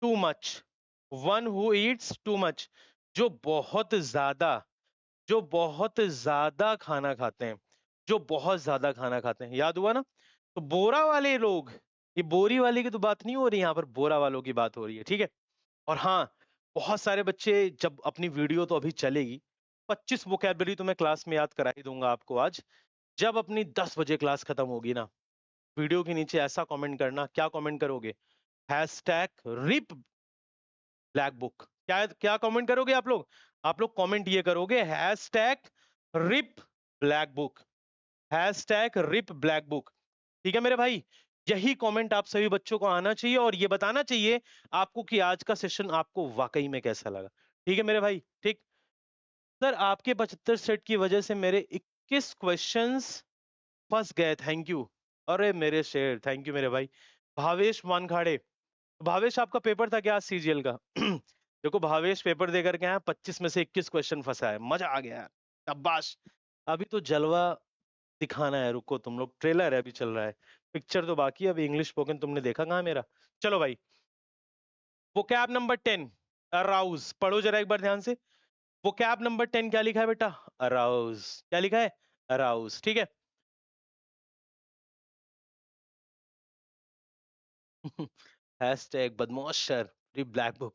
too much, one who eats too much, जो बहुत ज्यादा, जो बहुत ज्यादा खाना खाते हैं, जो बहुत ज्यादा खाना खाते हैं। याद हुआ ना, तो बोरा वाले लोग, ये बोरी वाले की तो बात नहीं हो रही, यहाँ पर बोरा वालों की बात हो रही है, ठीक है। और हाँ, बहुत सारे बच्चे, जब अपनी वीडियो तो अभी चलेगी, 25 वोकैबलरी तो मैं क्लास में याद करा ही दूंगा आपको आज। जब अपनी 10 बजे क्लास खत्म होगी ना, वीडियो के नीचे ऐसा कमेंट करना, क्या कमेंट करोगे, हैशटैग रिप ब्लैक बुक। क्या क्या कमेंट करोगे आप लोग कमेंट ये करोगे, hashtag RIP black book, hashtag RIP black book, ठीक है मेरे भाई। यही कमेंट आप सभी बच्चों को आना चाहिए, और ये बताना चाहिए आपको कि आज का सेशन आपको वाकई में कैसा लगा, ठीक है मेरे भाई, ठीक। सर आपके 75 सेट की वजह से मेरे 21 क्वेश्चंस फंस गए, थैंक यू। अरे मेरे शेर, थैंक यू मेरे भाई। भावेश वानखाड़े, भावेश आपका पेपर था क्या सीजीएल का देखो भावेश पेपर दे करके आया, 25 में से 21 क्वेश्चन फंसा है, मजा आ गया यार, शाबाश। अभी तो जलवा दिखाना है, रुको तुम लोग, ट्रेलर है अभी चल रहा है, पिक्चर तो बाकी है, अभी इंग्लिश स्पोकन तुमने देखा कहाँ मेरा। चलो भाई, वो कैब नंबर 10, अराउज, पढ़ो जरा एक बार ध्यान से। वो कैब नंबर 10 क्या लिखा है बेटा, अराउज, क्या लिखा है, अराउज, ठीक है। हैशटैग बदमाश सर, ब्लैक बुक।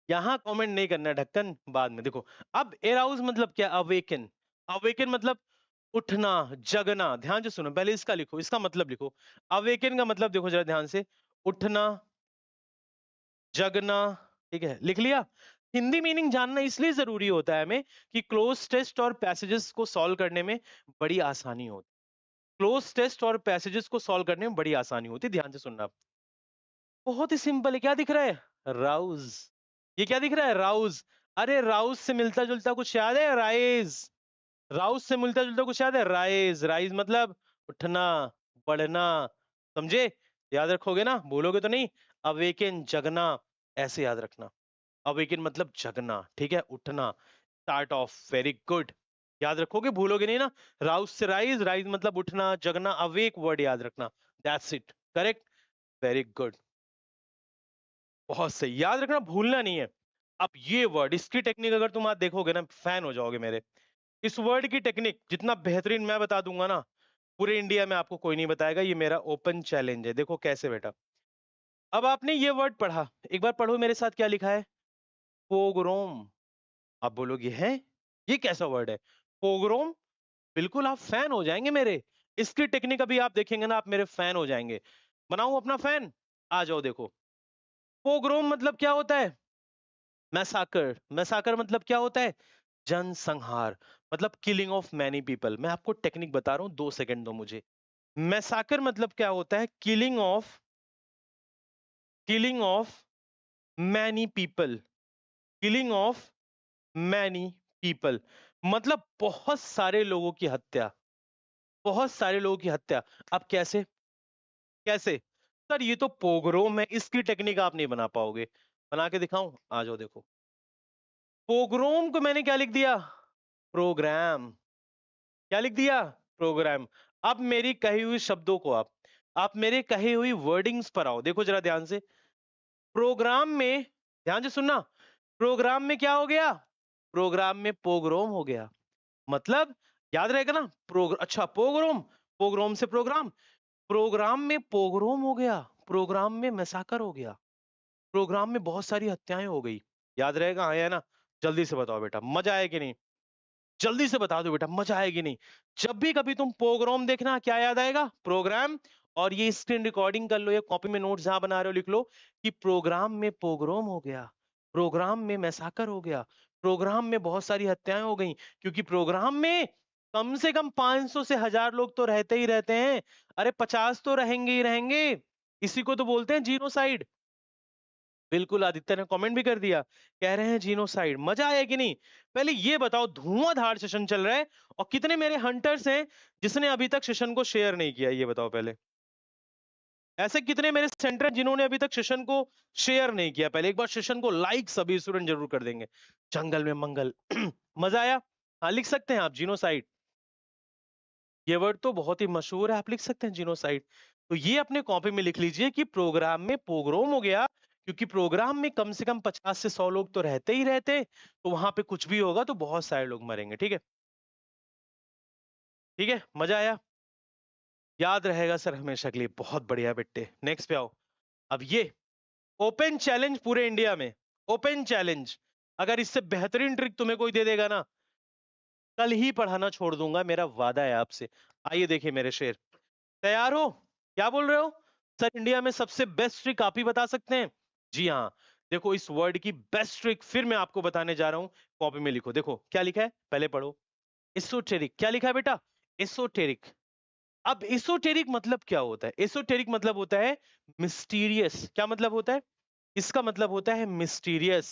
यहाँ कमेंट नहीं करना, ढक्कन बाद में। देखो अब एराउज मतलब क्या, अवेकन, अवेकन मतलब उठना, जगना। ध्यान से सुनो, पहले इसका लिखो, इसका मतलब लिखो। अवेकन का मतलब देखो जरा ध्यान से, उठना, जगना, ठीक है, लिख लिया। हिंदी मीनिंग जानना इसलिए जरूरी होता है हमें कि क्लोज टेस्ट और पैसेजेस को सॉल्व करने में बड़ी आसानी होती, क्लोज टेस्ट और पैसेजेस को सॉल्व करने में बड़ी आसानी होती है। ध्यान से सुनना, बहुत ही सिंपल है, क्या दिख रहा है, राउज, ये क्या दिख रहा है, राउज। अरे राउज से मिलता जुलता कुछ याद है, राइज, राउज से मिलता जुलता कुछ याद है, राइज, राइज मतलब उठना, बढ़ना, समझे। याद रखोगे ना, भूलोगे तो नहीं। अवेकन जगना, ऐसे याद रखना। अवेकन मतलब जगना, ठीक है, उठना, स्टार्ट ऑफ, वेरी गुड। याद रखोगे, भूलोगे नहीं ना। राउस से राइज, राइज मतलब उठना, जगना, अवेक वर्ड याद रखना। That's it, correct, very good, बहुत सही, याद रखना, भूलना नहीं है। अब ये वर्ड, इसकी टेक्निक अगर तुम आज देखोगे ना, फैन हो जाओगे मेरे। इस वर्ड की टेक्निक जितना बेहतरीन मैं बता दूंगा ना, पूरे इंडिया में आपको कोई नहीं बताएगा। ये मेरा ओपन चैलेंज है। देखो कैसे बेटा। अब आपने ये वर्ड पढ़ा, एक बार पढ़ो मेरे साथ, क्या लिखा है? पोग्रोम। आप बोलोगे है, ये कैसा वर्ड है पोग्रोम? बिल्कुल, आप फैन हो जाएंगे मेरे। इसकी टेक्निक अभी आप देखेंगे ना, आप मेरे फैन हो जाएंगे। बनाऊं अपना फैन? आ जाओ देखो। पोग्रोम मतलब क्या होता है? मैसाकर। मैसाकर मतलब क्या होता है? जनसंहार, मतलब किलिंग ऑफ मैनी पीपल। मैं आपको टेक्निक बता रहा हूं, 2 सेकंड दो मुझे। मैसाकर मतलब क्या होता है? Killing of many people, killing of many people, मतलब बहुत सारे लोगों की हत्या, बहुत सारे लोगों की हत्या। अब कैसे? कैसे? सर ये तो पोग्रोम है, इसकी टेक्निक आप नहीं बना पाओगे। बना के दिखाऊं? आ जाओ देखो। पोग्रोम को मैंने क्या लिख दिया? प्रोग्राम। क्या लिख दिया? प्रोग्राम। अब मेरी कही हुई शब्दों को आप मेरे कही हुई वर्डिंग्स पर आओ, देखो जरा ध्यान से। प्रोग्राम में, ध्यान से सुनना, प्रोग्राम में क्या हो गया? प्रोग्राम में पोग्रोम हो गया। मतलब याद रहेगा ना, अच्छा पोग्रोम, पोग्रोम से प्रोग्राम, प्रोग्राम में पोग्रोम हो गया, प्रोग्राम में मैसाकर हो गया, प्रोग्राम में बहुत सारी हत्याएं हो गई। याद रहेगा? हाँ या ना? जल्दी से बताओ बेटा, मजा आएगी नहीं? जल्दी से बता दो बेटा, मजा आएगी नहीं? जब भी कभी तुम प्रोग्राम देखना, क्या याद आएगा? प्रोग्राम। और ये स्क्रीन रिकॉर्डिंग कर लो, या कॉपी में नोट्स जहां बना रहे हो लिख लो कि प्रोग्राम में पोग्राम हो गया, प्रोग्राम में मैसाकर हो गया, प्रोग्राम में बहुत सारी हत्याएं हो गई। क्योंकि प्रोग्राम में कम से कम 500 से 1000 लोग तो रहते ही रहते हैं। अरे 50 तो रहेंगे ही रहेंगे। इसी को तो बोलते हैं जीनोसाइड। बिल्कुल, आदित्य ने कमेंट भी कर दिया, कह रहे हैं जीनोसाइड। मजा आया कि नहीं? पहले ये बताओ, धुआंधार सेशन चल रहा है, और कितने मेरे हंटर्स हैं जिसने अभी तक सेशन को शेयर नहीं किया? ये बताओ पहले। ऐसे कितने मेरे सेंटर हैं जिन्होंने अभी तक सेशन को शेयर नहीं किया? पहले एक बार सेशन को लाइक सभी स्टूडेंट जरूर कर देंगे। जंगल में मंगल। मजा आया? हाँ, लिख सकते हैं आप जीनोसाइड। ये वर्ड तो बहुत ही मशहूर है, आप लिख सकते हैं जीनोसाइड। तो ये अपने कॉपी में लिख लीजिए कि प्रोग्राम में पोग्रोम हो गया, क्योंकि प्रोग्राम में कम से कम 50 से 100 लोग तो रहते ही रहते, तो वहां पे कुछ भी होगा तो बहुत सारे लोग मरेंगे। ठीक है? ठीक है, मजा आया? याद रहेगा सर हमेशा के लिए। बहुत बढ़िया बेटे, नेक्स्ट पे आओ। अब ये ओपन चैलेंज पूरे इंडिया में, ओपन चैलेंज। अगर इससे बेहतरीन ट्रिक तुम्हें कोई दे देगा ना, कल ही पढ़ाना छोड़ दूंगा, मेरा वादा है आपसे। आइए देखिए मेरे शेर, तैयार हो? क्या बोल रहे हो? सर इंडिया में सबसे बेस्ट ट्रिक आप ही बता सकते हैं? जी हाँ। देखो इस वर्ड की बेस्ट ट्रिक फिर मैं आपको बताने जा रहा हूं। कॉपी में लिखो, देखो क्या लिखा है, पहले पढ़ो। एसोटेरिक, क्या लिखा है बेटा? एसोटेरिक। अब एसोटेरिक मतलब क्या होता है? एसोटेरिक मतलब होता है मिस्टीरियस। क्या मतलब होता है? इसका मतलब होता है मिस्टीरियस।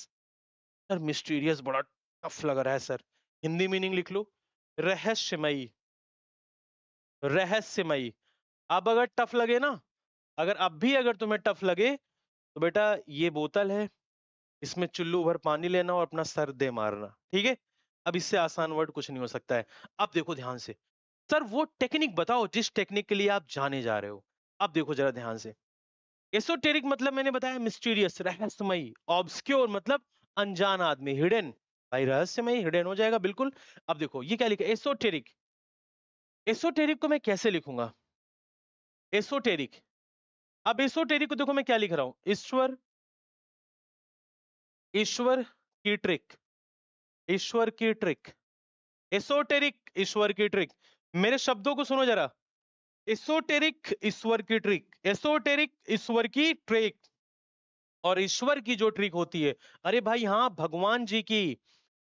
सर मिस्टीरियस बड़ा टफ लग रहा है सर, हिंदी मीनिंग लिख लो, रहस्यमयी। रहस्यमयी। अब अगर टफ लगे ना, अगर अब भी अगर तुम्हें टफ लगे, तो बेटा ये बोतल है, इसमें चुल्लू भर पानी लेना और अपना सर दे मारना। ठीक है? अब इससे आसान वर्ड कुछ नहीं हो सकता है। अब देखो ध्यान से, सर वो टेक्निक बताओ जिस टेक्निक के लिए आप जाने जा रहे हो। अब देखो जरा ध्यान से। एसोटेरिक मतलब मैंने बताया मिस्टीरियस, रहस्यमयी। ऑब्सक्योर मतलब अनजान आदमी, हिडन। भाई रहस्यमयी हिडन हो जाएगा बिल्कुल। अब देखो ये क्या लिखा है, एसोटेरिक। एसोटेरिक को मैं कैसे लिखूंगा? एसोटेरिक। अब एसोटेरिक को देखो मैं क्या लिख रहा हूं, ईश्वर, ईश्वर की ट्रिक, ईश्वर की ट्रिक। एसोटेरिक ईश्वर की ट्रिक। मेरे शब्दों को सुनो जरा। एसोटेरिक ईश्वर की ट्रिक, एसोटेरिक ईश्वर की ट्रिक। और ईश्वर की जो ट्रिक होती है, अरे भाई हाँ, भगवान जी की,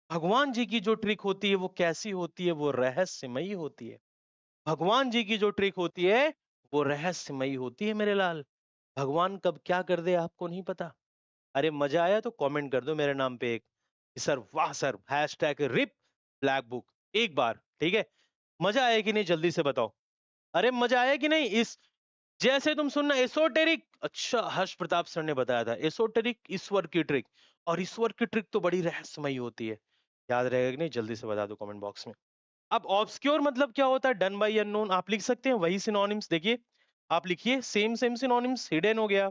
भगवान जी की जो ट्रिक होती है वो कैसी होती है? वो रहस्यमयी होती है। भगवान जी की जो ट्रिक होती है वो रहस्यमयी होती है मेरे लाल। भगवान कब क्या कर दे आपको नहीं पता। अरे मजा आया तो कमेंट कर दो मेरे नाम पे एक, कि सर वाह sir, hashtag RIP black book, एक बार। ठीक है? मजा आया कि नहीं? जल्दी से बताओ। अरे मजा आया कि नहीं? इस जैसे तुम सुनना एसोटेरिक, अच्छा हर्ष प्रताप सर ने बताया था एसोटेरिक ईश्वर की ट्रिक, और ईश्वर की ट्रिक तो बड़ी रहस्यमयी होती है। याद रहेगा कि नहीं, जल्दी से बता दो कमेंट बॉक्स में। अब ऑब्सक्योर मतलब क्या होता है? Done by unknown. आप लिख सकते हैं वही सिनोनिम्स, देखिए आप लिखिए सेम सेम सिनोनिम्स। हिडन हो गया,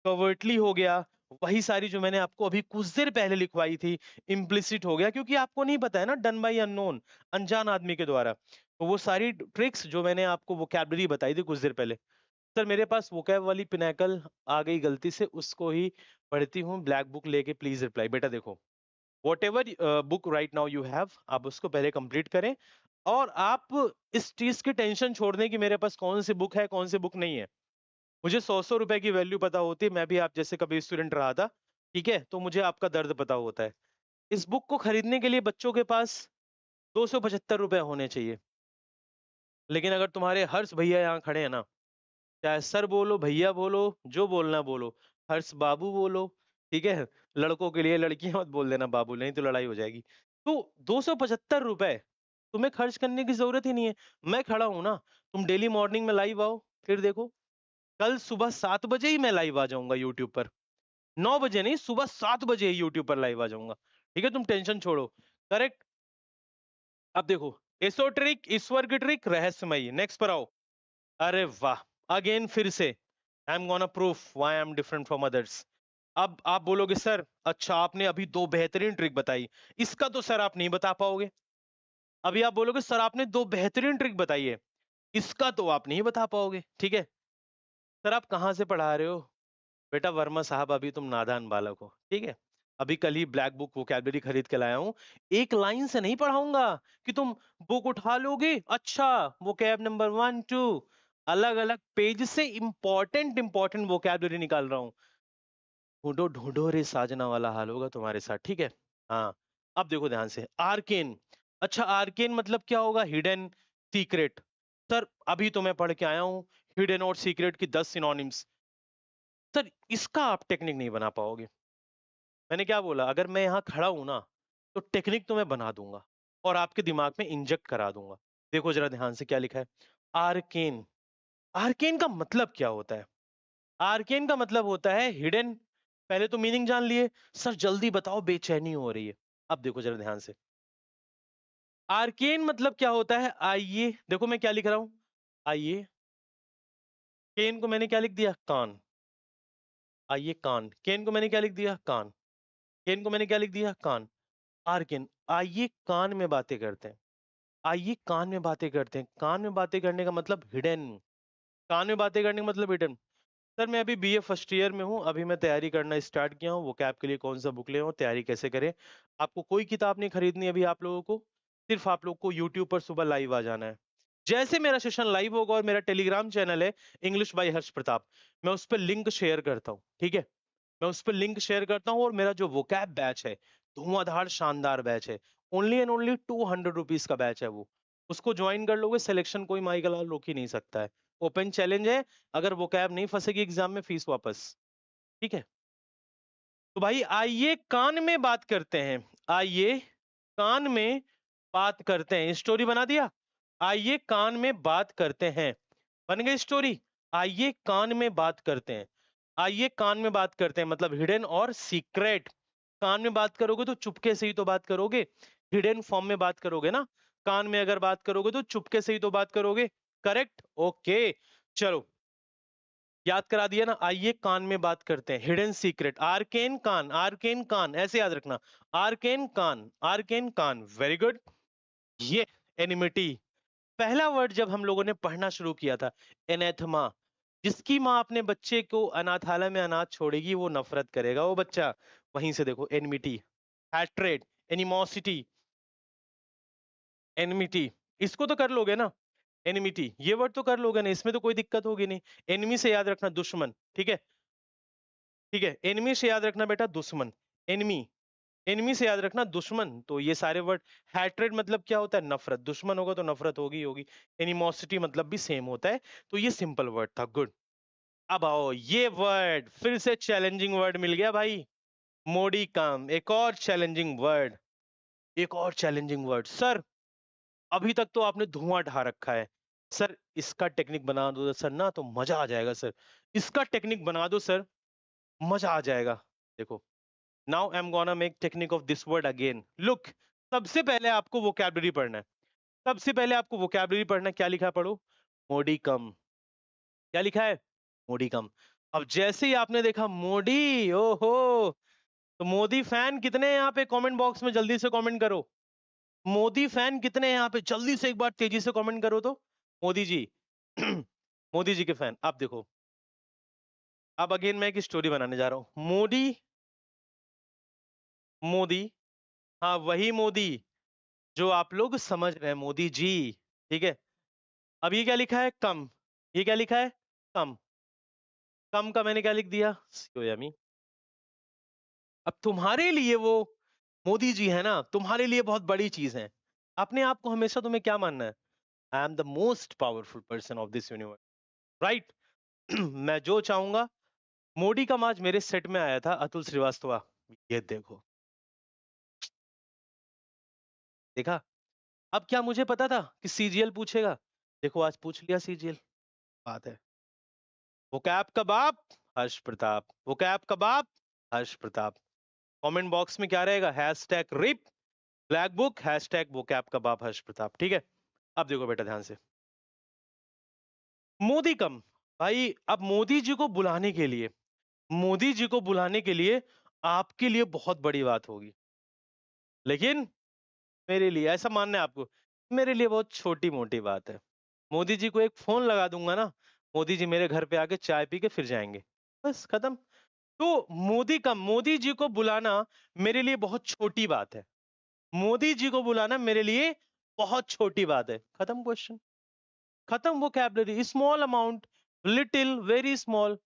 कवर्टली हो गया, वही सारी जो मैंने आपको अभी कुछ देर पहले लिखवाई थी। इम्प्लिसिट हो गया, क्योंकि आपको नहीं पता है ना, डन बाई अननोन, अनजान आदमी के द्वारा। तो वो सारी ट्रिक्स जो मैंने आपको वोकैबुलरी बताई थी कुछ देर पहले। सर मेरे पास वोकैब वाली पिनैकल आ गई गलती से, उसको ही पढ़ती हूँ। ब्लैक बुक लेके प्लीज रिप्लाई। बेटा देखो, what ever book right now you have, आप उसको पहले कंप्लीट करें। और आप इस चीज की टेंशन छोड़ दें कि मेरे पास कौन सी बुक है कौन सी बुक नहीं है। मुझे 100 रुपए की वैल्यू पता होती है, मैं भी आप जैसे कभी स्टूडेंट रहा था, ठीक है, तो मुझे आपका दर्द पता होता है। इस बुक को खरीदने के लिए बच्चों के पास 275 रुपए होने चाहिए। लेकिन अगर तुम्हारे हर्ष भैया यहाँ खड़े हैं ना, चाहे सर बोलो भैया बोलो, जो बोलना बोलो, हर्ष बाबू बोलो, ठीक है, लड़कों के लिए लड़कियां मत बोल देना बाबू, नहीं तो लड़ाई हो जाएगी। तो 275 रुपए तुम्हें खर्च करने की जरूरत ही नहीं है। मैं खड़ा हूं ना, तुम डेली मॉर्निंग में लाइव आओ, फिर देखो कल सुबह 7 बजे ही मैं लाइव आ जाऊंगा यूट्यूब पर। 9 बजे नहीं, सुबह 7 बजे ही यूट्यूब पर लाइव आ जाऊंगा। ठीक है, तुम टेंशन छोड़ो। करेक्ट। अब देखो, एसोट्रिक ईश्वर की ट्रिक, रहस्यमयी। नेक्स्ट पर आओ। अरे वाह, अगेन फिर से I am gonna proof why I am different from others. अब आप बोलोगे सर अच्छा आपने अभी दो बेहतरीन ट्रिक बताई, इसका तो सर आप नहीं बता पाओगे। अभी आप बोलोगे सर आपने दो बेहतरीन ट्रिक बताई है, इसका तो आप नहीं बता पाओगे। ठीक है, सर आप कहाँ से पढ़ा रहे हो? बेटा वर्मा साहब अभी तुम नादान बालक हो, ठीक है। अभी कल ही ब्लैक बुक वोकैबुलरी खरीद के लाया हूं। एक लाइन से नहीं पढ़ाऊंगा कि तुम बुक उठा लोगे, अच्छा वोकैब नंबर 1 2, अलग अलग पेज से इंपॉर्टेंट इंपॉर्टेंट वोकैबुलरी निकाल रहा हूँ। ढूंढो ढूंढो रे साजना वाला हाल होगा तुम्हारे साथ, ठीक है। हाँ, अब देखो ध्यान से, आर्केन। अच्छा आर्केन मतलब क्या होगा? Hidden, secret. सर अभी तो मैं पढ़ के आया हूँ हिडन और सीक्रेट की 10 सिनोनिम्स। सर इसका आप टेक्निक नहीं बना पाओगे। मैंने क्या बोला, अगर मैं यहाँ खड़ा हूं ना, तो टेक्निक तो मैं बना दूंगा और आपके दिमाग में इंजेक्ट करा दूंगा। देखो जरा ध्यान से क्या लिखा है, आर्केन। आर्केन का मतलब क्या होता है? आर्केन का मतलब होता है हिडन। पहले तो मीनिंग जान लिए। सर जल्दी बताओ, बेचैनी हो रही है। अब देखो जरा ध्यान से, आर्केन मतलब क्या होता है? आइए देखो मैं क्या लिख रहा हूं, आइए। केन को मैंने क्या लिख दिया? कान। आइए कान, केन को मैंने क्या लिख दिया? कान। केन को मैंने क्या लिख दिया? कान। आर्केन, आइए कान में बातें करते हैं। आइए कान में बातें करते हैं। कान में बातें करने का मतलब हिडन। कान में बातें करने का मतलब हिडन। सर मैं अभी बीए फर्स्ट ईयर में हूँ, अभी मैं तैयारी करना स्टार्ट किया हूँ। वो कैब के लिए कौन सा बुक ले और तैयारी कैसे करें। आपको कोई किताब नहीं खरीदनी अभी आप लोगों को, सिर्फ आप लोग को यूट्यूब पर सुबह लाइव आ जाना है। जैसे मेरा सेशन लाइव होगा, और मेरा टेलीग्राम चैनल है इंग्लिश बाय हर्ष प्रताप, मैं उस पर लिंक शेयर करता हूँ, ठीक है। मैं उस पर लिंक शेयर करता हूँ, और मेरा जो वोकैब बैच है, धुआंधार शानदार बैच है, ओनली एंड ओनली 200 रुपीज का बैच है वो। उसको ज्वाइन कर लोगे, सिलेक्शन कोई माई का लाल रोक ही नहीं सकता है। ओपन चैलेंज है, अगर वोकैब नहीं फंसेगी एग्जाम में, फीस वापस। ठीक है, तो भाई आइए कान में बात करते हैं। आइए कान में बात करते हैं, स्टोरी बना दिया। आइए कान में बात करते हैं, बन गई स्टोरी। आइए कान में बात करते हैं। आइए कान में बात करते हैं मतलब हिडन और सीक्रेट। कान में बात करोगे तो चुपके से ही तो बात करोगे, हिडन फॉर्म में बात करोगे ना। कान में अगर बात करोगे तो चुपके से ही तो बात करोगे। Correct, okay. चलो याद करा दिया ना, आइए कान में बात करते हैं, हिडन सीक्रेट। आर्केन कान, आर्केन कान, ऐसे याद रखना। आर्केन कान, आर्केन कान, वेरी गुड। ये एनिमिटी, पहला वर्ड जब हम लोगों ने पढ़ना शुरू किया था, एनेथमा। जिसकी माँ अपने बच्चे को अनाथालय में अनाथ छोड़ेगी, वो नफरत करेगा वो बच्चा। वहीं से देखो, एनिमिटी, हैट्रेड, एनिमोसिटी, एनिमिटी, इसको तो कर लोगे ना। एनिमिटी ये वर्ड तो कर लोगे ना, इसमें तो कोई दिक्कत होगी नहीं। एनिमी से याद रखना दुश्मन, ठीक है। ठीक है, एनिमी से याद रखना बेटा दुश्मन। एनिमी, एनिमी से याद रखना दुश्मन। तो ये सारे वर्ड, हैट्रेड मतलब क्या होता है? नफरत। दुश्मन होगा तो नफरत होगी ही होगी। एनिमोसिटी मतलब भी सेम होता है। तो ये सिंपल वर्ड था, गुड। अब आओ, ये वर्ड फिर से चैलेंजिंग वर्ड मिल गया भाई, मोडी काम, एक और चैलेंजिंग वर्ड। एक और चैलेंजिंग वर्ड। सर अभी तक तो आपने धुआं ढा रखा है, सर इसका टेक्निक बना दो सर ना तो मजा आ जाएगा सर, इसका टेक्निक बना दो सर, मजा आ जाएगा। देखो, now I am gonna make technique of this word again. Look, सबसे पहले आपको वोकैबुलरी पढ़ना है, सबसे पहले आपको वोकैबुलरी पढ़ना है। क्या लिखा है पढ़ो, मोडिकम। क्या लिखा है, मोडिकम। अब जैसे ही आपने देखा मोडी, ओहो, तो मोदी फैन कितने हैं यहाँ पे, कमेंट बॉक्स में जल्दी से कमेंट करो। मोदी फैन कितने हैं यहाँ पे, जल्दी से एक बार तेजी से कमेंट करो तो। मोदी जी मोदी जी के फैन। आप देखो, अब अगेन मैं एक स्टोरी बनाने जा रहा हूं। मोदी, मोदी, हाँ वही मोदी जो आप लोग समझ रहे हैं, मोदी जी। ठीक है, अब ये क्या लिखा है, कम। ये क्या लिखा है, कम। कम का मैंने क्या लिख दिया, यामी। अब तुम्हारे लिए वो मोदी जी है ना, तुम्हारे लिए बहुत बड़ी चीज है। अपने आप को हमेशा तुम्हें क्या मानना है, I am the most powerful person of this universe, right. मैं जो चाहूंगा। मोदी का आज मेरे सेट में आया था अतुल श्रीवास्तव, ये देखो, देखा। अब क्या मुझे पता था कि सीजीएल पूछेगा, देखो आज पूछ लिया सीजीएल। बात है, वो कैप का बाप हर्ष प्रताप, वो कैप का बाप हर्ष प्रताप। कमेंट बॉक्स में क्या रहेगा, hashtag RIP black book, hashtag वो कैप का बाप हर्ष प्रताप। ठीक है, अब देखो बेटा ध्यान से, मोदी कम। भाई अब मोदी जी को बुलाने के लिए, मोदी जी को बुलाने के लिए आपके लिए बहुत बड़ी बात होगी, लेकिन मेरे लिए, ऐसा मानना है आपको, मेरे लिए बहुत छोटी मोटी बात है। मोदी जी को एक फोन लगा दूंगा ना, मोदी जी मेरे घर पे आके चाय पी के फिर जाएंगे, बस खत्म। तो मोदी का, मोदी जी को बुलाना मेरे लिए बहुत छोटी बात है, मोदी जी को बुलाना मेरे लिए बहुत छोटी बात है, खत्म क्वेश्चन, खत्म। Vocabulary small amount, little, very small.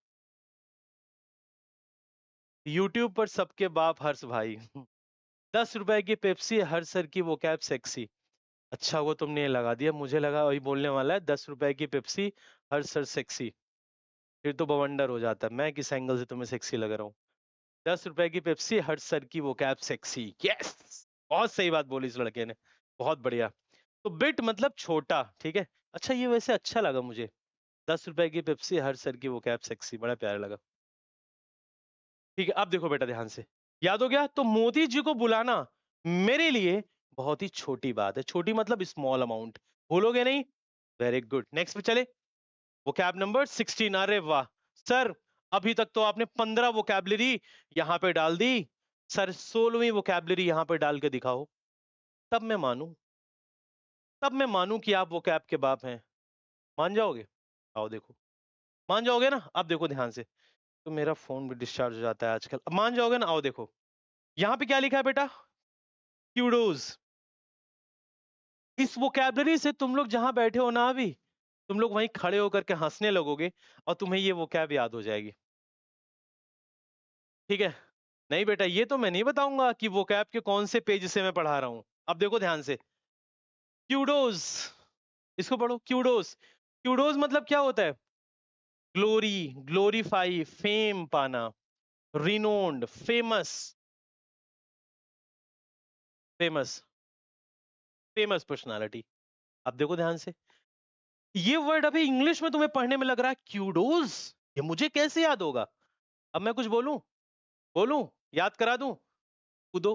YouTube पर सबके बाप हर्ष भाई 10 रुपए की पेप्सी, हर सर की वो कैब सेक्सी। अच्छा वो तुमने ये लगा दिया, मुझे लगा वही बोलने वाला है, 10 रुपए की पेप्सी, हर सर सेक्सी। फिर तो बवंडर हो जाता, मैं किस एंगल से तुम्हें सेक्सी लग रहा हूँ। 10 रुपए की पेप्सी, हर सर की वो कैब सेक्सी, यस। बहुत सही बात बोली इस लड़के ने, बहुत बढ़िया। तो बिट मतलब छोटा, ठीक है। अच्छा ये वैसे अच्छा लगा मुझे, 10 रुपए की पेप्सी, हर सर की वो कैब सेक्सी, बड़ा प्यारा लगा। ठीक है, अब देखो बेटा ध्यान से, याद हो गया। तो मोदी जी को बुलाना मेरे लिए बहुत ही छोटी बात है, छोटी मतलब स्मॉल अमाउंट, भूलोगे नहीं। वेरी गुड, नेक्स्ट पे चले। वोकैब नंबर 16, अरे वाह सर, अभी तक तो आपने 15 वोकैबलरी यहां पे डाल दी, सर 16वीं वोकैबलरी यहां पे डाल के दिखाओ, तब मैं मानूं, तब मैं मानूं कि आप वोकैब के बाप हैं। मान जाओगे, आओ देखो, मान जाओगे ना। अब देखो ध्यान से, तो मेरा फोन भी डिस्चार्ज हो जाता है आजकल, अब मान जाओगे ना, आओ देखो, यहाँ पे क्या लिखा है बेटा, क्यूडोज। इस वोकैबलरी से तुम लोग जहां बैठे हो ना अभी, तुम लोग वहीं खड़े होकर के हंसने लगोगे और तुम्हें ये वोकैब याद हो जाएगी, ठीक है। नहीं बेटा, ये तो मैं नहीं बताऊंगा कि वोकैब के कौन से पेज से मैं पढ़ा रहा हूं। अब देखो ध्यान से, क्यूडोज, इसको पढ़ो, क्यूडोज। क्यूडोज मतलब क्या होता है, ग्लोरी, ग्लोरीफाई, फेम पाना, renowned, famous, famous, famous personality. अब देखो ध्यान से, ये वर्ड अभी इंग्लिश में तुम्हें पढ़ने में लग रहा है क्यूडोज, ये मुझे कैसे याद होगा। अब मैं कुछ बोलूं, बोलूं, याद करा दूं, कूदो।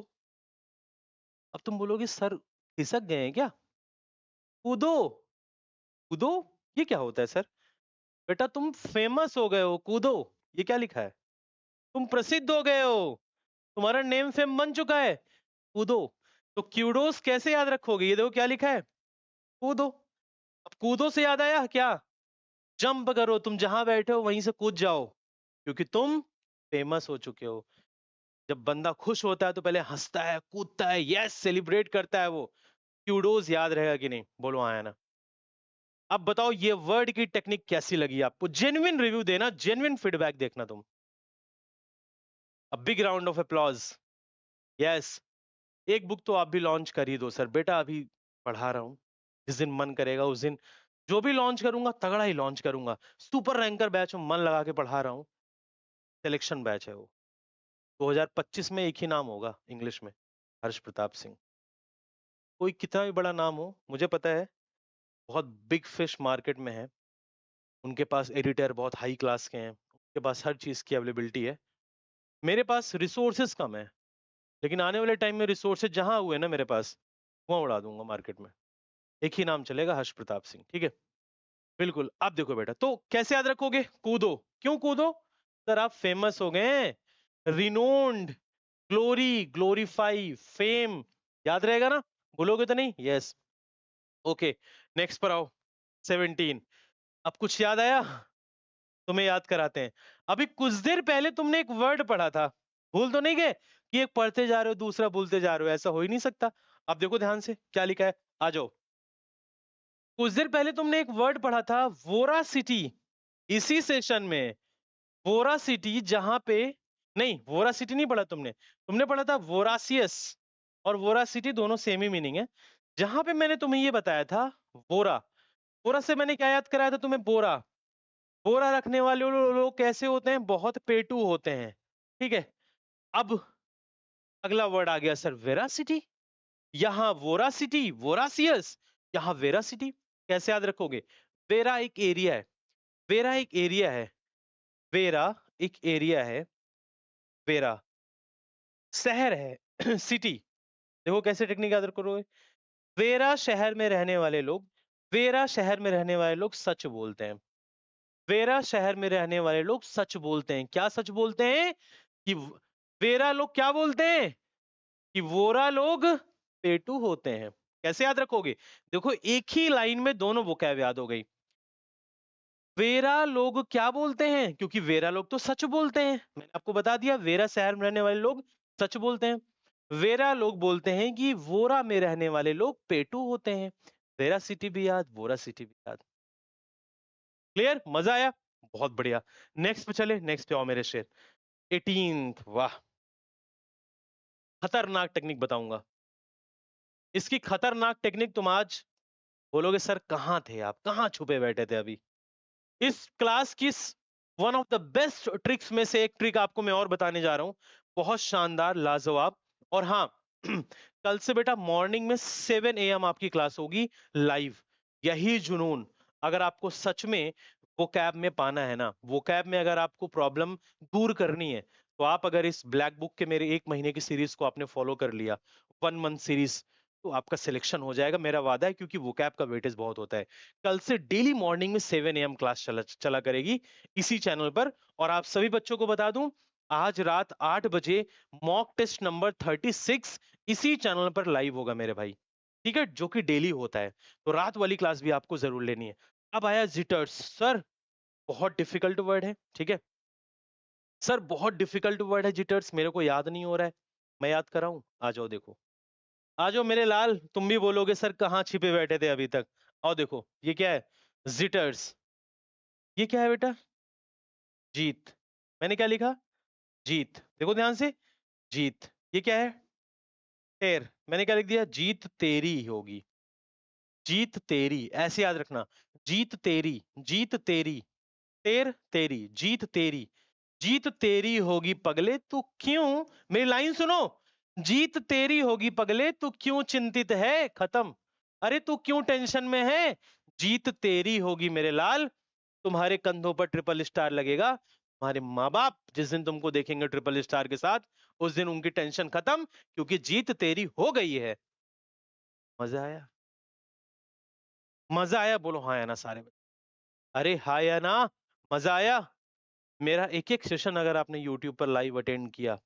अब तुम बोलोगे सर खिसक गए हैं क्या, कूदो, कूदो, ये क्या होता है सर। बेटा तुम फेमस हो गए हो, कूदो, ये क्या लिखा है, तुम प्रसिद्ध हो गए हो, तुम्हारा नेम फेम बन चुका है, कूदो। तो क्यूडोस कैसे याद रखोगे, ये देखो क्या लिखा है, कूदो। अब कूदो से याद आया क्या, जंप करो, तुम जहां बैठे हो वहीं से कूद जाओ, क्योंकि तुम फेमस हो चुके हो। जब बंदा खुश होता है तो पहले हंसता है, कूदता है, यस सेलिब्रेट करता है वो। क्यूडोज याद रहेगा कि नहीं, बोलो आया ना। अब बताओ ये वर्ड की टेक्निक कैसी लगी आपको, जेन्युइन रिव्यू देना, जेन्युइन फीडबैक देखना तुम। A big round of applause, yes. एक बुक तो आप भी लॉन्च कर ही दो सर, बेटा अभी पढ़ा रहा हूँ, जिस दिन मन करेगा उस दिन जो भी लॉन्च करूंगा तगड़ा ही लॉन्च करूंगा। सुपर रैंकर बैच में मन लगा के पढ़ा रहा हूँ, सिलेक्शन बैच है वो। 2025 में एक ही नाम होगा इंग्लिश में, हर्ष प्रताप सिंह। कोई कितना भी बड़ा नाम हो, मुझे पता है बहुत बिग फिश मार्केट में है, उनके पास एडिटर बहुत हाई क्लास के हैं, उनके पास हर चीज की अवेलेबिलिटी है। मेरे पास रिसोर्सेज कम है, लेकिन आने वाले टाइम में रिसोर्सेज जहां हुए ना मेरे पास, वहां उड़ा दूंगा मार्केट में। एक ही नाम चलेगा, हर्ष प्रताप सिंह। ठीक है, बिल्कुल। आप देखो बेटा, तो कैसे याद रखोगे? कूदो। क्यों कूदो? सर आप फेमस हो गए हैं, रिनोन्ड, ग्लोरी, ग्लोरीफाई, फेम, याद रहेगा ना? भूलोगे तो नहीं? यस। ओके, नेक्स्ट पर आओ। 17। अब कुछ याद आया? तुम्हें याद कराते हैं। अभी कुछ देर पहले तुमने एक वर्ड पढ़ा था, भूल तो नहीं गए कि एक पढ़ते जा रहे हो दूसरा भूलते जा रहे हो? ऐसा हो ही नहीं सकता। अब देखो ध्यान से क्या लिखा है, आ जाओ। कुछ देर पहले तुमने एक वर्ड पढ़ा था, वोरासिटी। इसी सेशन में वोरासिटी, जहां पे, नहीं वोरासिटी नहीं पढ़ा तुमने, तुमने पढ़ा था वोरासियस। और वोरासिटी दोनों सेम ही मीनिंग है। जहां पे मैंने तुम्हें ये बताया था वोरा, वोरा से मैंने क्या याद कराया था तुम्हें? बोरा। बोरा रखने वाले लोग कैसे होते हैं? बहुत पेटू होते हैं। ठीक है, अब अगला वर्ड आ गया सर, वेरासिटी। यहाँ वोरासिटी, वोरासियस, यहाँ वेरासिटी। कैसे याद रखोगे? वेरा एक एरिया है, वेरा एक एरिया है, वेरा एक एरिया है, वेरा शहर है सिटी। देखो कैसे टेक्निक याद करोगे। वेरा शहर में रहने वाले लोग, वेरा शहर में रहने वाले लोग सच बोलते हैं। वेरा शहर में रहने वाले लोग सच बोलते हैं। क्या सच बोलते हैं? कि वेरा लोग क्या बोलते हैं? कि वोरा लोग पेटू होते हैं। कैसे याद रखोगे? देखो एक ही लाइन में दोनों वोकैब याद हो गई। वेरा लोग क्या बोलते हैं? क्योंकि वेरा लोग तो सच बोलते हैं, मैंने आपको बता दिया, वेरा शहर में रहने वाले लोग सच बोलते हैं। वेरा लोग बोलते हैं कि वोरा में रहने वाले लोग पेटू होते हैं। वेरा सिटी भी याद, वोरा सिटी भी याद। क्लियर? मजा आया? बहुत बढ़िया। नेक्स्ट पे चले, नेक्स्ट पे आओ मेरे शेर। 18th, वाह, खतरनाक टेक्निक बताऊंगा। इसकी खतरनाक टेक्निक तुम आज बोलोगे सर कहाँ थे आप, कहाँ छुपे बैठे थे अभी? इस क्लास की one of the best tricks में से एक ट्रिक आपको मैं और बताने जा रहा हूं, बहुत शानदार, लाजवाब। और हाँ कल से बेटा मॉर्निंग में 7 AM आपकी क्लास होगी लाइव। यही जुनून, अगर आपको सच में वो कैब में पाना है ना, वो कैब में अगर आपको प्रॉब्लम दूर करनी है, तो आप अगर इस ब्लैक बुक के मेरे 1 महीने की सीरीज को आपने फॉलो कर लिया, 1 मंथ सीरीज, तो आपका सिलेक्शन हो जाएगा, मेरा वादा है, क्योंकि वो कैब का वेटेज बहुत होता है। कल से डेली मॉर्निंग में 7 AM क्लास चला करेगी इसी चैनल पर। और आप सभी बच्चों को बता दूं, आज रात 8 बजे मॉक टेस्ट नंबर 36 इसी चैनल पर लाइव होगा मेरे भाई। ठीक है, जो कि डेली होता है, तो रात वाली क्लास भी आपको जरूर लेनी है। अब आया जिटर्स। सर बहुत डिफिकल्ट वर्ड है, ठीक है सर, बहुत डिफिकल्ट वर्ड है जिटर्स, मेरे को याद नहीं हो रहा है, मैं याद कराऊं? आ जाओ देखो, आ जाओ मेरे लाल, तुम भी बोलोगे सर कहाँ छिपे बैठे थे अभी तक। आओ देखो, ये क्या है? जिटर्स। ये क्या है बेटा? जीत। मैंने क्या लिखा? जीत। देखो ध्यान से, जीत। ये क्या है? टेर। मैंने क्या लिख दिया? जीत तेरी होगी, जीत तेरी, ऐसे याद रखना। जीत तेरी, जीत तेरी, तेर तेरी, जीत तेरी, जीत तेरी होगी पगले तू क्यों, मेरी लाइन सुनो, जीत तेरी होगी पगले तू क्यों चिंतित है, खत्म। अरे तू क्यों टेंशन में है? जीत तेरी होगी मेरे लाल, तुम्हारे कंधों पर ट्रिपल स्टार लगेगा। तुम्हारे माँ बाप जिस दिन तुमको देखेंगे ट्रिपल स्टार के साथ, उस दिन उनकी टेंशन खत्म, क्योंकि जीत तेरी हो गई है। मजा आया? मजा आया? बोलो हाँ या ना सारे बच्चे। अरे हाँ या ना? मजा आया? मेरा एक एक सेशन अगर आपने यूट्यूब पर लाइव अटेंड किया,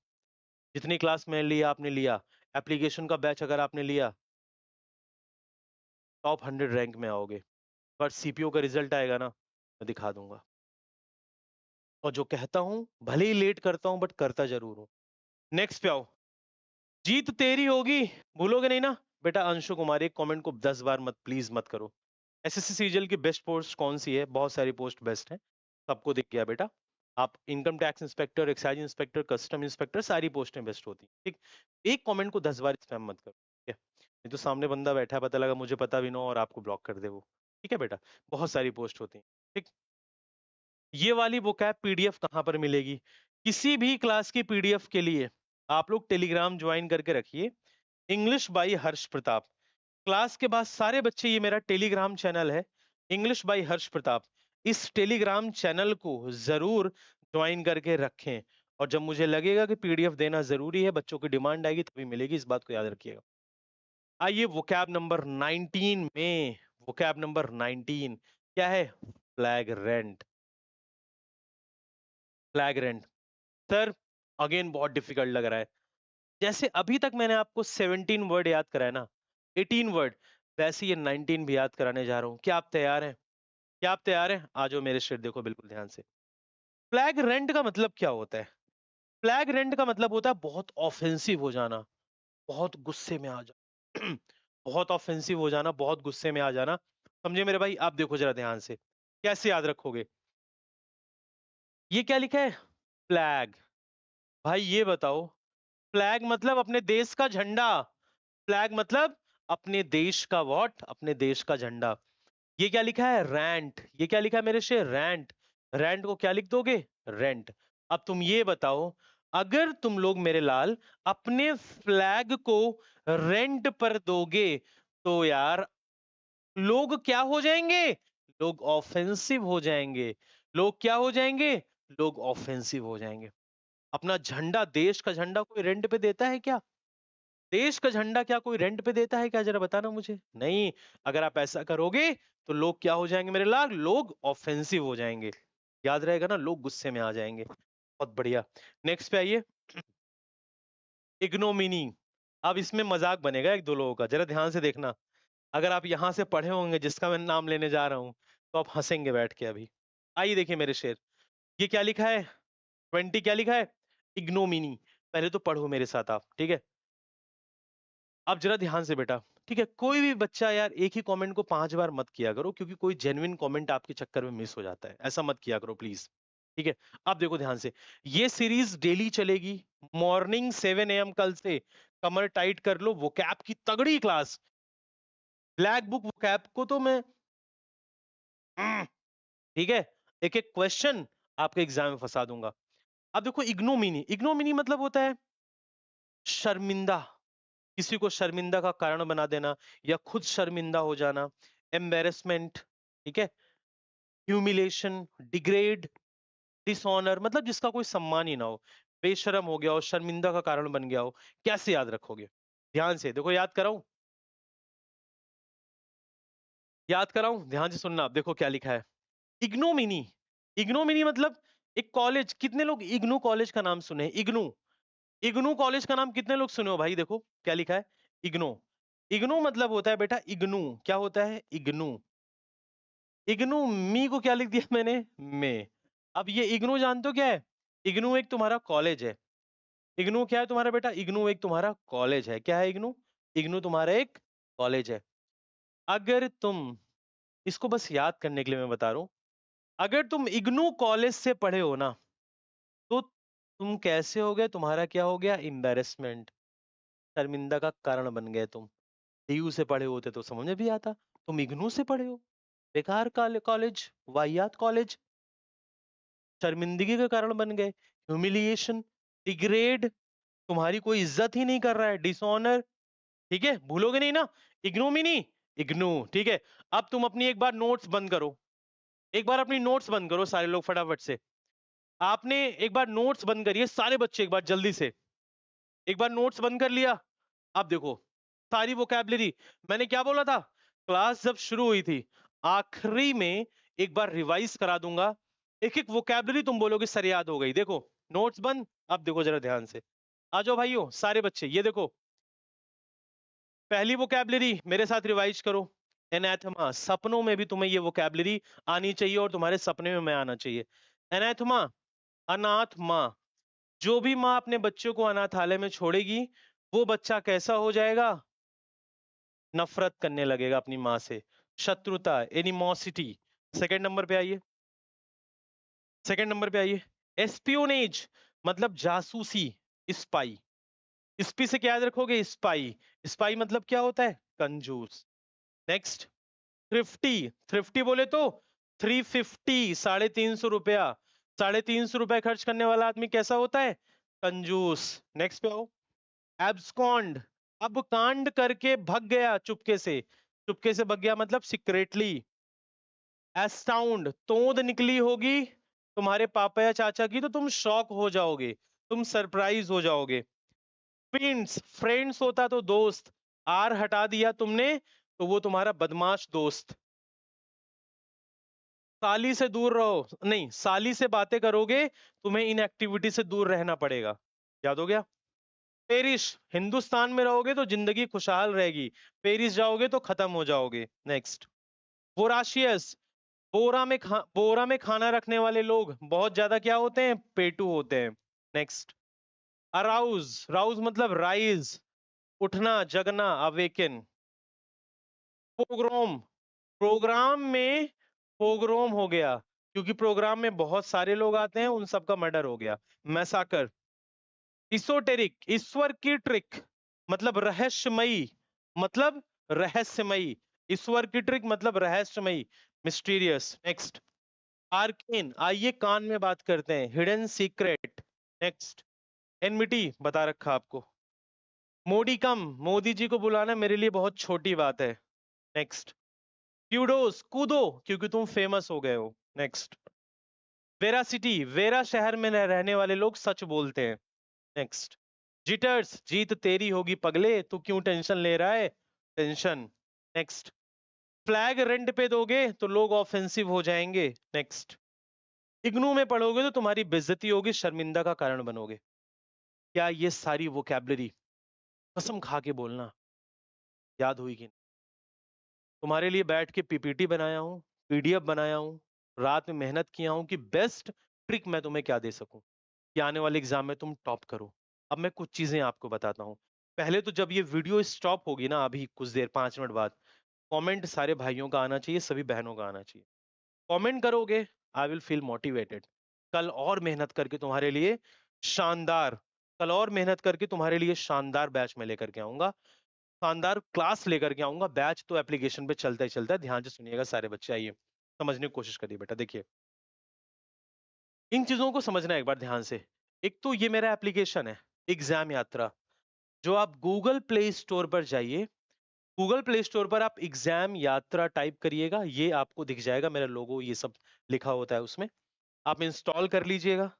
जितनी क्लास में लिया आपने लिया, एप्लीकेशन का बैच अगर आपने लिया, टॉप 100 रैंक में आओगे। पर सीपीओ का रिजल्ट आएगा ना, मैं दिखा दूंगा। और जो कहता हूं भले ही लेट करता हूं, बट करता जरूर हूं। नेक्स्ट पे आओ। जीत तेरी होगी, भूलोगे नहीं ना? बेटा अंशु कुमार, एक कमेंट को 10 बार मत, प्लीज मत करो। एसएससी सीजीएल की बेस्ट पोस्ट कौन सी है? बहुत सारी पोस्ट बेस्ट है, सबको दिख गया बेटा। आप income tax inspector, excise inspector, custom inspector, सारी पोस्टें बेस्ट होती हैं। ठीक, एक कमेंट को 10 बार स्पैम मत करो, ठीक है? ये तो सामने बंदा बैठा है, पता लगा मुझे पता भी ना हो और आपको ब्लॉक कर दे वो। ठीक है बेटा, बहुत सारी पोस्ट होती हैं। ठीक, ये वाली vocab पीडीएफ कहाँ पर मिलेगी? किसी भी क्लास की पीडीएफ के लिए आप लोग टेलीग्राम ज्वाइन करके रखिए, English by Harsh Pratap. Class के बाद सारे बच्चे, ये मेरा टेलीग्राम चैनल है, इंग्लिश बाय हर्ष प्रताप, इस टेलीग्राम चैनल को जरूर ज्वाइन करके रखें। और जब मुझे लगेगा कि पीडीएफ देना जरूरी है, बच्चों की डिमांड आएगी तभी मिलेगी, इस बात को याद रखिएगा। आइए वोकैब नंबर 19 में, वोकैब नंबर 19 क्या है? Flag rent. Flag rent sir again बहुत डिफिकल्ट लग रहा है। जैसे अभी तक मैंने आपको 17 वर्ड याद कराया ना, 18 वर्ड, वैसे ये 19 भी याद कराने जा रहा हूं। क्या आप तैयार हैं? क्या आप तैयार हैं? आ जाओ मेरे शेर, देखो बिल्कुल ध्यान से। फ्लैग रेंट का मतलब क्या होता है? फ्लैग रेंट का मतलब होता है बहुत ऑफेंसिव हो जाना, बहुत गुस्से में आ जाना। बहुत ऑफेंसिव हो जाना, बहुत गुस्से में आ जाना। समझे मेरे भाई? आप देखो जरा ध्यान से, कैसे याद रखोगे? ये क्या लिखा है? फ्लैग। भाई ये बताओ, फ्लैग मतलब अपने देश का झंडा। फ्लैग मतलब अपने देश का वॉट? अपने देश का झंडा। ये क्या लिखा है? रैंट। ये क्या लिखा है मेरे से? रैंट। रैंट को क्या लिख दोगे? रेंट। अब तुम ये बताओ, अगर तुम लोग मेरे लाल अपने फ्लैग को रेंट पर दोगे तो यार लोग क्या हो जाएंगे? लोग ऑफेंसिव हो जाएंगे। लोग क्या हो जाएंगे? लोग ऑफेंसिव हो जाएंगे। अपना झंडा, देश का झंडा कोई रेंट पे देता है क्या? देश का झंडा क्या कोई रेंट पे देता है क्या? जरा बताना मुझे। नहीं। अगर आप ऐसा करोगे तो लोग क्या हो जाएंगे मेरे लाल? लोग ऑफेंसिव हो जाएंगे। याद रहेगा ना, लोग गुस्से में आ जाएंगे। बहुत बढ़िया। नेक्स्ट पे आइए। इग्नोमिनी। अब इसमें मजाक बनेगा एक दो लोगों का, जरा ध्यान से देखना। अगर आप यहां से पढ़े होंगे जिसका मैं नाम लेने जा रहा हूं, तो आप हंसेंगे बैठ के अभी। आइए देखिए मेरे शेर, ये क्या लिखा है? 20 क्या लिखा है? इग्नोमिनी। पहले तो पढ़ो मेरे साथ आप, ठीक है? अब जरा ध्यान से बेटा, ठीक है? कोई भी बच्चा यार एक ही कमेंट को 5 बार मत किया करो, क्योंकि कोई जेन्युइन कमेंट आपके चक्कर में मिस हो जाता है। ऐसा मत किया करो प्लीज, ठीक है? अब देखो ध्यान से, ये सीरीज डेली चलेगी, मॉर्निंग 7 AM कल से। कमर टाइट कर लो, वोकैब की तगड़ी क्लास। ब्लैक बुक वोकैब को तो मैं ठीक है, एक एक क्वेश्चन आपके एग्जाम में फंसा दूंगा। अब देखो, इग्नोमिनी, इग्नोमिनी मतलब होता है शर्मिंदा, किसी को शर्मिंदा का कारण बना देना या खुद शर्मिंदा हो जाना। एम्बेरसमेंट, ठीक है? ह्यूमिलेशन, डिग्रेड, डिसऑनर, मतलब जिसका कोई सम्मान ही ना हो, बेशरम हो गया हो, शर्मिंदा का कारण बन गया हो। कैसे याद रखोगे? ध्यान से देखो, याद कराऊं? याद कराऊं? ध्यान से सुनना, आप देखो क्या लिखा है। इग्नोमिनी। इग्नोमिनी मतलब एक कॉलेज, कितने लोग इग्नू कॉलेज का नाम सुने हैं? इग्नू, इग्नू कॉलेज का नाम कितने लोग सुने हो भाई? देखो क्या लिखा है, इग्नू। इग्नू मतलब होता है बेटा इग्नू। क्या होता है? इग्नू। इग्नू, मी को क्या लिख दिया मैंने? में। अब ये इग्नू जानते हो क्या है? इग्नू एक तुम्हारा कॉलेज है। इग्नू क्या है तुम्हारा बेटा? इग्नू एक तुम्हारा कॉलेज है। क्या है इग्नू? इग्नू तुम्हारा एक कॉलेज है। अगर तुम, इसको बस याद करने के लिए मैं बता रहा हूं, अगर तुम इग्नू कॉलेज से पढ़े हो ना, तो तुम कैसे हो गए? तुम्हारा क्या हो गया? एम्बेरसमेंट, शर्मिंदा का कारण बन गए तुम। डीयू से पढ़े होते तो समझ में भी आता, तुम इग्नू से पढ़े हो, बेकार कॉलेज, वाहियात कॉलेज, शर्मिंदगी का कारण बन गए। ह्यूमिलिएशन, डिग्रेड, तुम्हारी कोई इज्जत ही नहीं कर रहा है, डिसऑनर, ठीक है? भूलोगे नहीं ना? इग्नोमिनी, इग्नू, ठीक है? अब तुम अपनी एक बार नोट्स बंद करो, एक बार अपनी नोट्स बंद करो सारे लोग फटाफट से। आपने एक बार नोट्स बंद करिए सारे बच्चे, एक बार जल्दी से। एक बार नोट्स बंद कर लिया? अब देखो, सारी वोकैबलरी, मैंने क्या बोला था क्लास जब शुरू हुई थी, आखिरी में एक बार रिवाइज करा दूंगा। एक एक वोकैबलरी तुम बोलोगे सर याद हो गई। देखो नोट्स बंद। अब देखो जरा ध्यान से, आ जाओ भाइयों सारे बच्चे, ये देखो पहली वोकैबलरी मेरे साथ रिवाइज करो। एनाथमा, सपनों में भी तुम्हें ये वोकैबलरी आनी चाहिए और तुम्हारे सपने में मैं आना चाहिए। एनाथमा, अनाथ माँ। जो भी माँ अपने बच्चों को अनाथालय में छोड़ेगी, वो बच्चा कैसा हो जाएगा? नफरत करने लगेगा अपनी माँ से। शत्रुता, एनिमोसिटी। सेकंड नंबर पे आइए, सेकंड नंबर पे आइए। एस्पियोनेज मतलब जासूसी, स्पाई। स्पी से क्या याद रखोगे? स्पाई। स्पाई मतलब क्या होता है? कंजूस। Next, thrifty. थ्रिफ्टी बोले तो 350, 350 रुपया। 350 रुपया खर्च करने वाला आदमी कैसा होता है? कंजूस। नेक्स्ट पे आओ। एब्सकॉन्ड, अब कांड करके भग गया चुपके से, चुपके से भग गया मतलब सीक्रेटली। एस्टाउंड, तोंद निकली होगी तुम्हारे पापा या चाचा की तो तुम शॉक हो जाओगे, तुम सरप्राइज हो जाओगे। फ्रेंड्स, फ्रेंड्स होता तो दोस्त, आर हटा दिया तुमने तो वो तुम्हारा बदमाश दोस्त। साली से दूर रहो, नहीं साली से बातें करोगे तुम्हें इन एक्टिविटी से दूर रहना पड़ेगा। याद हो गया। पेरिस, हिंदुस्तान में रहोगे तो जिंदगी खुशहाल रहेगी, पेरिस जाओगे तो खत्म हो जाओगे। नेक्स्ट, वोराशियस, बोरा में खाना रखने वाले लोग बहुत ज्यादा क्या होते हैं, पेटू होते हैं। नेक्स्ट, अराउज, राउज मतलब राइज, उठना जगना, अवेकन। पोग्रोम, प्रोग्राम में पोग्रोम हो गया क्योंकि प्रोग्राम में बहुत सारे लोग आते हैं, उन सबका मर्डर हो गया, मैसाकर। इsoteric, ईश्वर की ट्रिक मतलब रहस्यमयी, मतलब रहस्यमयी, ईश्वर की ट्रिक मतलब रहस्यमयी, मिस्टीरियस। नेक्स्ट, आर्केन, आइए कान में बात करते हैं, हिडन सीक्रेट। नेक्स्ट, एनमिटी बता रखा आपको। मोडिकम, मोदी जी को बुलाना मेरे लिए बहुत छोटी बात है। नेक्स्ट, क्यूडोस, कूदो क्योंकि तुम फेमस हो गए हो। नेक्स्ट, वेरासिटी, वेरा शहर में रहने वाले लोग सच बोलते हैं। नेक्स्ट, जिटर्स, जीत तेरी होगी पगले, तू क्यों टेंशन ले रहा है, टेंशन। नेक्स्ट, फ्लैग रेंट पे दोगे तो लोग ऑफेंसिव हो जाएंगे। नेक्स्ट, इग्नू में पढ़ोगे तो तुम्हारी बेइज्जती होगी, शर्मिंदा का कारण बनोगे। क्या ये सारी वोकैबलरी कसम खा के बोलना याद हुई कि नहीं? तुम्हारे लिए बैठ के पीपीटी बनाया हूं, पीडीएफ बनाया हूं, रात में मेहनत किया हूं कि बेस्ट ट्रिक मैं तुम्हें क्या दे सकूं कि आने वाले एग्जाम में तुम टॉप करो। अब मैं कुछ चीजें आपको बताता हूं। पहले तो जब ये वीडियो स्टॉप होगी ना, अभी कुछ देर 5 मिनट बाद, कमेंट सारे भाइयों का आना चाहिए, सभी बहनों का आना चाहिए। कमेंट करोगे, आई विल फील मोटिवेटेड। कल और मेहनत करके तुम्हारे लिए शानदार, कल और मेहनत करके तुम्हारे लिए शानदार बैच में लेकर के आऊंगा, शानदार क्लास लेकर के आऊंगा। बैच तो एप्लीकेशन पे चलता ही चलता है, ध्यान से सुनिएगा सारे बच्चे, आइए समझने की कोशिश करिए बेटा। देखिए, इन चीजों को समझना एक बार ध्यान से। एक तो ये मेरा एप्लीकेशन है एग्जाम यात्रा, जो आप गूगल प्ले स्टोर पर जाइए, गूगल प्ले स्टोर पर आप एग्जाम यात्रा टाइप करिएगा, ये आपको दिख जाएगा, मेरा लोगो ये सब लिखा होता है उसमें, आप इंस्टॉल कर लीजिएगा।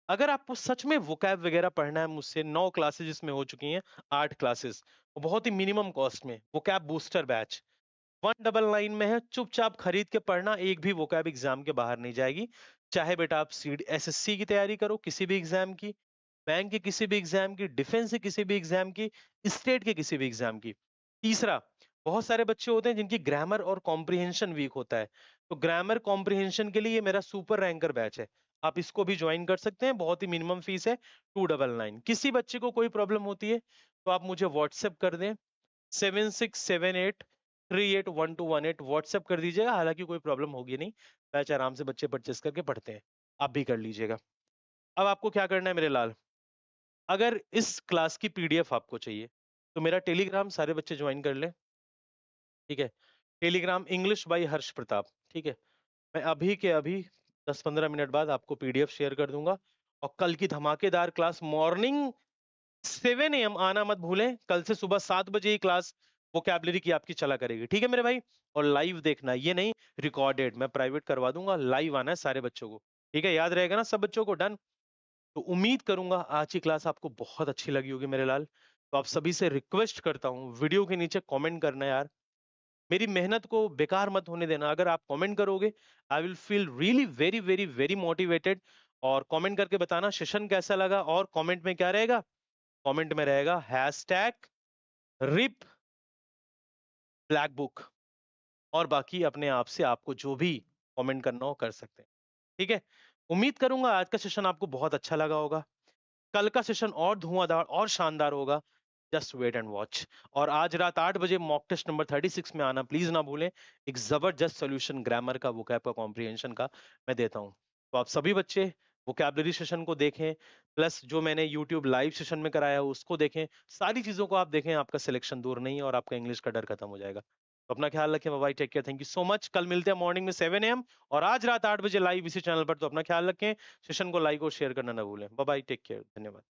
अगर आपको सच में वोकैब वगैरह पढ़ना है मुझसे, 9 क्लासेज इसमें हो चुकी हैं, 8 क्लासेस, बहुत ही मिनिमम कॉस्ट में, वोकैब बूस्टर बैच 199 में है, चुपचाप खरीद के पढ़ना, एक भी वोकैब एग्जाम के बाहर नहीं जाएगी। चाहे बेटा आप सी एसएससी की तैयारी करो, किसी भी एग्जाम की, बैंक के किसी भी एग्जाम की, डिफेंस के किसी भी एग्जाम की, स्टेट के किसी भी एग्जाम की। तीसरा, बहुत सारे बच्चे होते हैं जिनकी ग्रामर और कॉम्प्रिहेंशन वीक होता है, तो ग्रामर कॉम्प्रिहेंशन के लिए ये मेरा सुपर रैंकर बैच है, आप इसको भी ज्वाइन कर सकते हैं, बहुत ही मिनिमम फीस है 299। किसी बच्चे को कोई प्रॉब्लम होती है तो आप मुझे व्हाट्सएप कर दें, 7678381218 व्हाट्सएप कर दीजिएगा, हालांकि कोई प्रॉब्लम होगी नहीं, बैच आराम से बच्चे परचेस करके पढ़ते हैं, आप भी कर लीजिएगा। अब आपको क्या करना है मेरे लाल, अगर इस क्लास की पीडीएफ आपको चाहिए तो मेरा टेलीग्राम सारे बच्चे ज्वाइन कर लें, ठीक है। टेलीग्राम इंग्लिश बाय हर्ष प्रताप, ठीक है। मैं अभी के अभी 10-15 मिनट बाद आपको पीडीएफ शेयर कर दूंगा, और कल की धमाकेदार क्लास मॉर्निंग 7 AM आना मत भूलें, कल से सुबह 7 बजे ही क्लास वोकैबलरी की आपकी चला करेगी, ठीक है मेरे भाई। और लाइव देखना, ये नहीं रिकॉर्डेड, मैं प्राइवेट करवा दूंगा, लाइव आना है सारे बच्चों को, ठीक है, याद रहेगा ना सब बच्चों को, डन। तो उम्मीद करूंगा आज की क्लास आपको बहुत अच्छी लगी होगी मेरे लाल। तो आप सभी से रिक्वेस्ट करता हूँ, वीडियो के नीचे कमेंट करना यार, मेरी मेहनत को बेकार मत होने देना, अगर आप कमेंट करोगे I will feel really very very very motivated. और कमेंट करके बताना सेशन कैसा लगा, और कमेंट में क्या रहेगा, कमेंट में रहेगा हैशटैग रिप ब्लैक बुक, और बाकी अपने आप से आपको जो भी कमेंट करना हो कर सकते हैं, ठीक है। उम्मीद करूंगा आज का सेशन आपको बहुत अच्छा लगा होगा, कल का सेशन और धुआंधार और शानदार होगा, जस्ट वेट एंड वॉच। और आज रात 8 बजे मॉक टेस्ट नंबर 36 में आना प्लीज ना भूलें, एक जबरदस्त सोल्यूशन ग्रामर का, वोकैब का, कॉम्प्रिहेंशन का मैं देता हूं। तो आप सभी बच्चे वोकैबलरी सेशन को देखें, प्लस जो मैंने यूट्यूब लाइव सेशन में कराया है उसको देखें, सारी चीजों को आप देखें, आपका सिलेक्शन दूर नहीं है और आपका इंग्लिश का डर खत्म हो जाएगा। तो अपना ख्याल रखें, bye bye, take care, thank you so much. कल मिलते हैं मॉर्निंग में 7 AM, और आज रात 8 बजे लाइव इसी चैनल पर। तो अपना ख्याल रखें, सेशन को लाइक और शेयर करना ना भूलें। बाय बाय, टेक केयर, धन्यवाद।